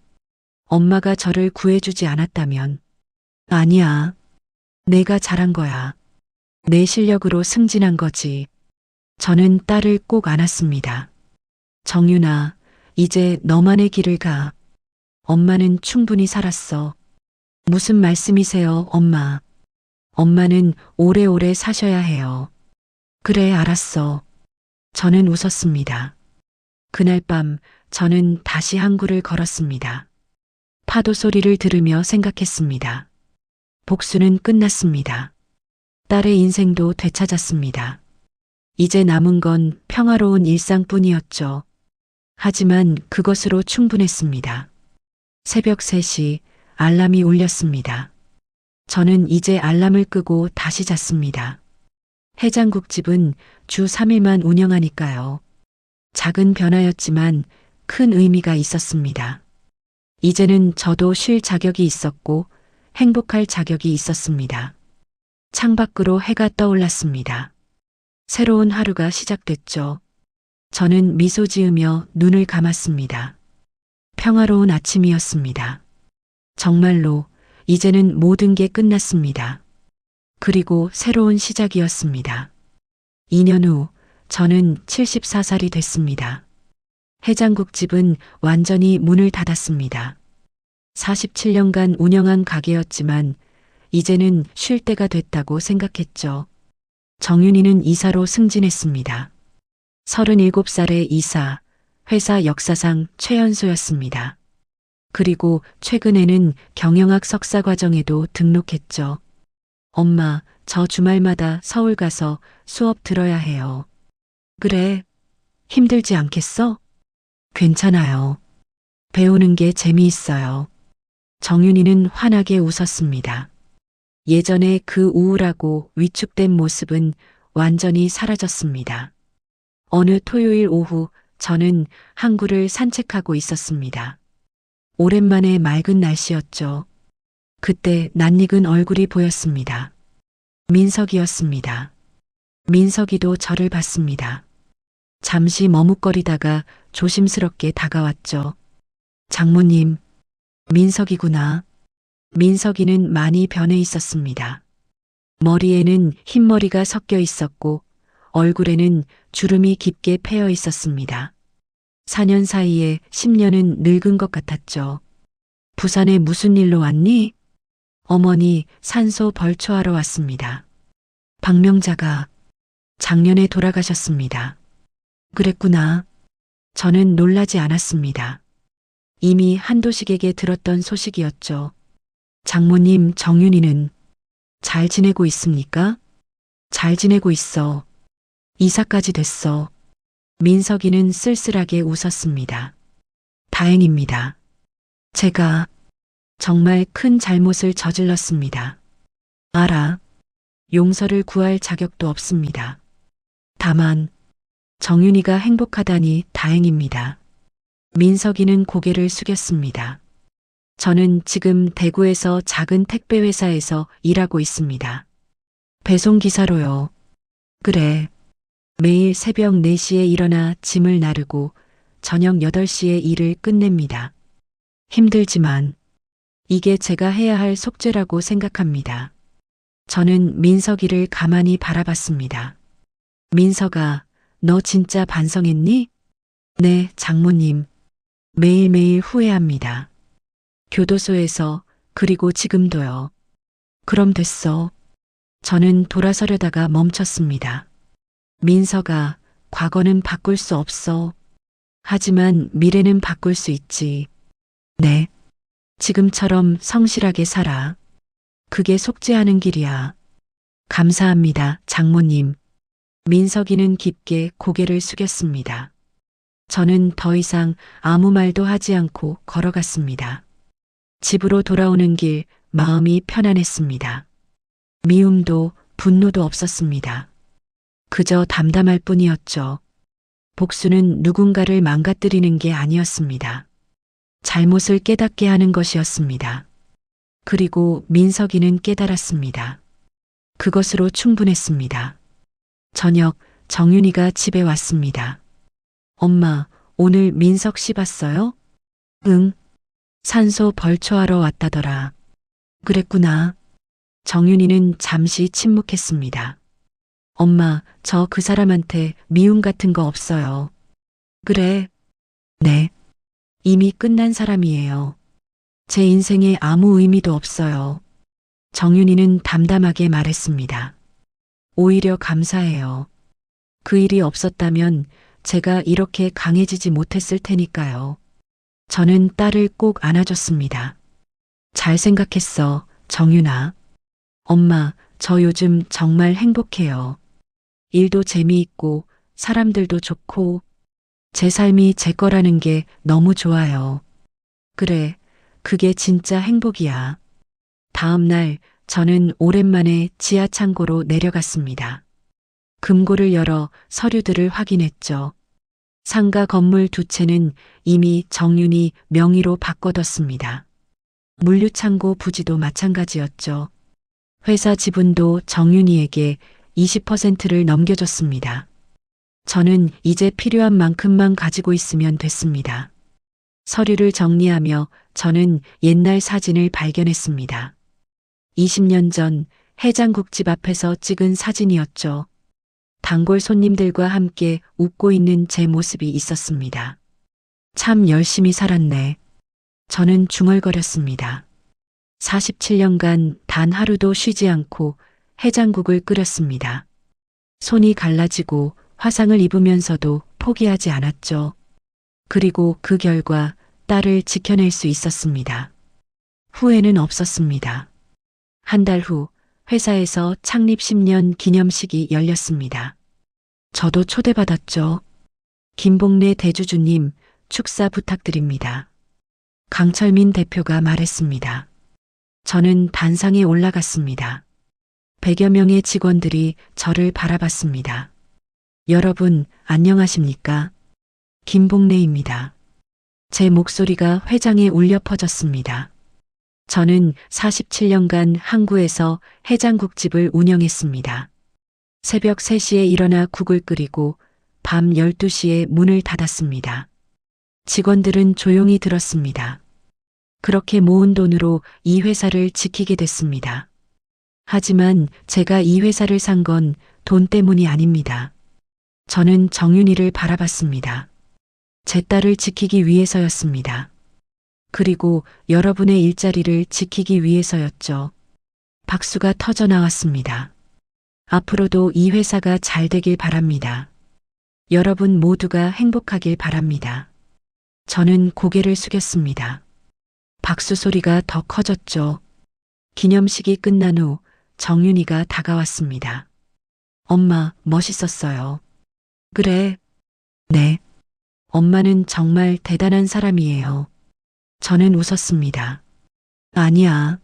엄마가 저를 구해주지 않았다면. 아니야. 내가 잘한 거야. 내 실력으로 승진한 거지. 저는 딸을 꼭 안았습니다. 정윤아, 이제 너만의 길을 가. 엄마는 충분히 살았어. 무슨 말씀이세요, 엄마? 엄마는 오래오래 사셔야 해요. 그래, 알았어. 저는 웃었습니다. 그날 밤 저는 다시 항구를 걸었습니다. 파도 소리를 들으며 생각했습니다. 복수는 끝났습니다. 딸의 인생도 되찾았습니다. 이제 남은 건 평화로운 일상뿐이었죠. 하지만 그것으로 충분했습니다. 새벽 3시 알람이 울렸습니다. 저는 이제 알람을 끄고 다시 잤습니다. 해장국집은 주 3일만 운영하니까요. 작은 변화였지만 큰 의미가 있었습니다. 이제는 저도 쉴 자격이 있었고 행복할 자격이 있었습니다. 창밖으로 해가 떠올랐습니다. 새로운 하루가 시작됐죠. 저는 미소 지으며 눈을 감았습니다. 평화로운 아침이었습니다. 정말로 이제는 모든 게 끝났습니다. 그리고 새로운 시작이었습니다. 2년 후 저는 74살이 됐습니다. 해장국집은 완전히 문을 닫았습니다. 47년간 운영한 가게였지만 이제는 쉴 때가 됐다고 생각했죠. 정윤이는 이사로 승진했습니다. 37살의 이사, 회사 역사상 최연소였습니다. 그리고 최근에는 경영학 석사 과정에도 등록했죠. 엄마, 저 주말마다 서울 가서 수업 들어야 해요. 그래, 힘들지 않겠어? 괜찮아요. 배우는 게 재미있어요. 정윤이는 환하게 웃었습니다. 예전에 그 우울하고 위축된 모습은 완전히 사라졌습니다. 어느 토요일 오후 저는 항구를 산책하고 있었습니다. 오랜만에 맑은 날씨였죠. 그때 낯익은 얼굴이 보였습니다. 민석이었습니다. 민석이도 저를 봤습니다. 잠시 머뭇거리다가 조심스럽게 다가왔죠. 장모님, 민석이구나. 민석이는 많이 변해 있었습니다. 머리에는 흰머리가 섞여 있었고 얼굴에는 주름이 깊게 패여 있었습니다. 4년 사이에 10년은 늙은 것 같았죠. 부산에 무슨 일로 왔니? 어머니 산소 벌초하러 왔습니다. 박명자가 작년에 돌아가셨습니다. 그랬구나. 저는 놀라지 않았습니다. 이미 한도식에게 들었던 소식이었죠. 장모님, 정윤이는 잘 지내고 있습니까? 잘 지내고 있어. 이사까지 됐어. 민석이는 쓸쓸하게 웃었습니다. 다행입니다. 제가 정말 큰 잘못을 저질렀습니다. 알아. 용서를 구할 자격도 없습니다. 다만 정윤이가 행복하다니 다행입니다. 민석이는 고개를 숙였습니다. 저는 지금 대구에서 작은 택배 회사에서 일하고 있습니다. 배송기사로요. 그래. 매일 새벽 4시에 일어나 짐을 나르고 저녁 8시에 일을 끝냅니다. 힘들지만 이게 제가 해야 할 속죄라고 생각합니다. 저는 민석이를 가만히 바라봤습니다. 민석아, 너 진짜 반성했니? 네, 장모님. 매일매일 후회합니다. 교도소에서, 그리고 지금도요. 그럼 됐어. 저는 돌아서려다가 멈췄습니다. 민석아, 과거는 바꿀 수 없어. 하지만 미래는 바꿀 수 있지. 네. 지금처럼 성실하게 살아. 그게 속죄하는 길이야. 감사합니다, 장모님. 민석이는 깊게 고개를 숙였습니다. 저는 더 이상 아무 말도 하지 않고 걸어갔습니다. 집으로 돌아오는 길 마음이 편안했습니다. 미움도 분노도 없었습니다. 그저 담담할 뿐이었죠. 복수는 누군가를 망가뜨리는 게 아니었습니다. 잘못을 깨닫게 하는 것이었습니다. 그리고 민석이는 깨달았습니다. 그것으로 충분했습니다. 저녁 정윤이가 집에 왔습니다. 엄마, 오늘 민석 씨 봤어요? 응. 산소 벌초하러 왔다더라. 그랬구나. 정윤이는 잠시 침묵했습니다. 엄마, 저 그 사람한테 미움 같은 거 없어요. 그래. 네. 이미 끝난 사람이에요. 제 인생에 아무 의미도 없어요. 정윤이는 담담하게 말했습니다. 오히려 감사해요. 그 일이 없었다면 제가 이렇게 강해지지 못했을 테니까요. 저는 딸을 꼭 안아줬습니다. 잘 생각했어, 정윤아. 엄마, 저 요즘 정말 행복해요. 일도 재미있고 사람들도 좋고 제 삶이 제 거라는 게 너무 좋아요. 그래, 그게 진짜 행복이야. 다음 날 저는 오랜만에 지하 창고로 내려갔습니다. 금고를 열어 서류들을 확인했죠. 상가 건물 2채는 이미 정윤이 명의로 바꿔뒀습니다. 물류창고 부지도 마찬가지였죠. 회사 지분도 정윤이에게 20%를 넘겨줬습니다. 저는 이제 필요한 만큼만 가지고 있으면 됐습니다. 서류를 정리하며 저는 옛날 사진을 발견했습니다. 20년 전 해장국집 앞에서 찍은 사진이었죠. 단골 손님들과 함께 웃고 있는 제 모습이 있었습니다. 참 열심히 살았네. 저는 중얼거렸습니다. 47년간 단 하루도 쉬지 않고 해장국을 끓였습니다. 손이 갈라지고 화상을 입으면서도 포기하지 않았죠. 그리고 그 결과 딸을 지켜낼 수 있었습니다. 후회는 없었습니다. 한 달 후 회사에서 창립 10년 기념식이 열렸습니다. 저도 초대받았죠. 김봉래 대주주님, 축사 부탁드립니다. 강철민 대표가 말했습니다. 저는 단상에 올라갔습니다. 100여 명의 직원들이 저를 바라봤습니다. 여러분, 안녕하십니까? 김봉래입니다. 제 목소리가 회장에 울려 퍼졌습니다. 저는 47년간 항구에서 해장국집을 운영했습니다. 새벽 3시에 일어나 국을 끓이고 밤 12시에 문을 닫았습니다. 직원들은 조용히 들었습니다. 그렇게 모은 돈으로 이 회사를 지키게 됐습니다. 하지만 제가 이 회사를 산 건 돈 때문이 아닙니다. 저는 정윤이를 바라봤습니다. 제 딸을 지키기 위해서였습니다. 그리고 여러분의 일자리를 지키기 위해서였죠. 박수가 터져 나왔습니다. 앞으로도 이 회사가 잘 되길 바랍니다. 여러분 모두가 행복하길 바랍니다. 저는 고개를 숙였습니다. 박수 소리가 더 커졌죠. 기념식이 끝난 후 정윤이가 다가왔습니다. 엄마, 멋있었어요. 그래. 네. 엄마는 정말 대단한 사람이에요. 저는 웃었습니다. 아니야.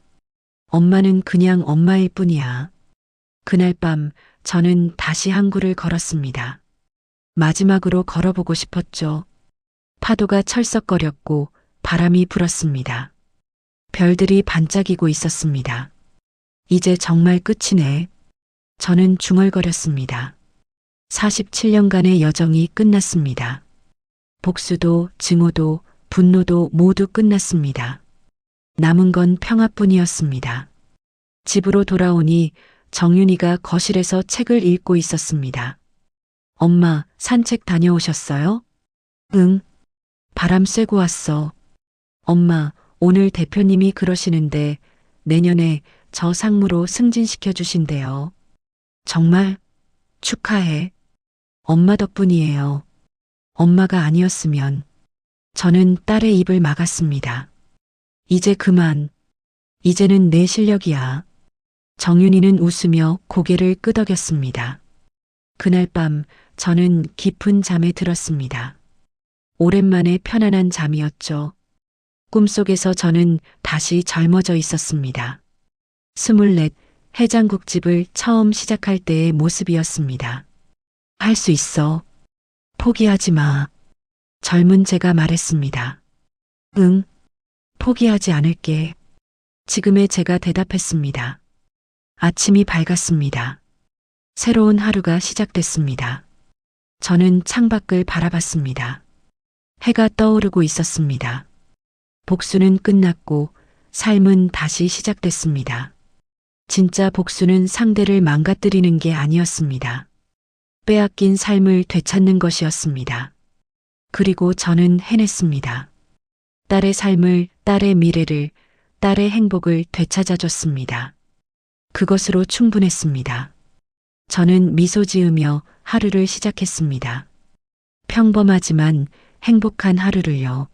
엄마는 그냥 엄마일 뿐이야. 그날 밤 저는 다시 항구를 걸었습니다. 마지막으로 걸어보고 싶었죠. 파도가 철썩거렸고 바람이 불었습니다. 별들이 반짝이고 있었습니다. 이제 정말 끝이네. 저는 중얼거렸습니다. 47년간의 여정이 끝났습니다. 복수도 증오도 분노도 모두 끝났습니다. 남은 건 평화뿐이었습니다. 집으로 돌아오니 정윤이가 거실에서 책을 읽고 있었습니다. 엄마, 산책 다녀오셨어요? 응. 바람 쐬고 왔어. 엄마, 오늘 대표님이 그러시는데 내년에 저 상무로 승진시켜 주신대요. 정말? 축하해. 엄마 덕분이에요. 엄마가 아니었으면. 저는 딸의 입을 막았습니다. 이제 그만. 이제는 내 실력이야. 정윤이는 웃으며 고개를 끄덕였습니다. 그날 밤 저는 깊은 잠에 들었습니다. 오랜만에 편안한 잠이었죠. 꿈속에서 저는 다시 젊어져 있었습니다. 24, 해장국집을 처음 시작할 때의 모습이었습니다. 할 수 있어. 포기하지 마. 젊은 제가 말했습니다. 응, 포기하지 않을게. 지금의 제가 대답했습니다. 아침이 밝았습니다. 새로운 하루가 시작됐습니다. 저는 창밖을 바라봤습니다. 해가 떠오르고 있었습니다. 복수는 끝났고 삶은 다시 시작됐습니다. 진짜 복수는 상대를 망가뜨리는 게 아니었습니다. 빼앗긴 삶을 되찾는 것이었습니다. 그리고 저는 해냈습니다. 딸의 삶을, 딸의 미래를, 딸의 행복을 되찾아줬습니다. 그것으로 충분했습니다. 저는 미소 지으며 하루를 시작했습니다. 평범하지만 행복한 하루를요.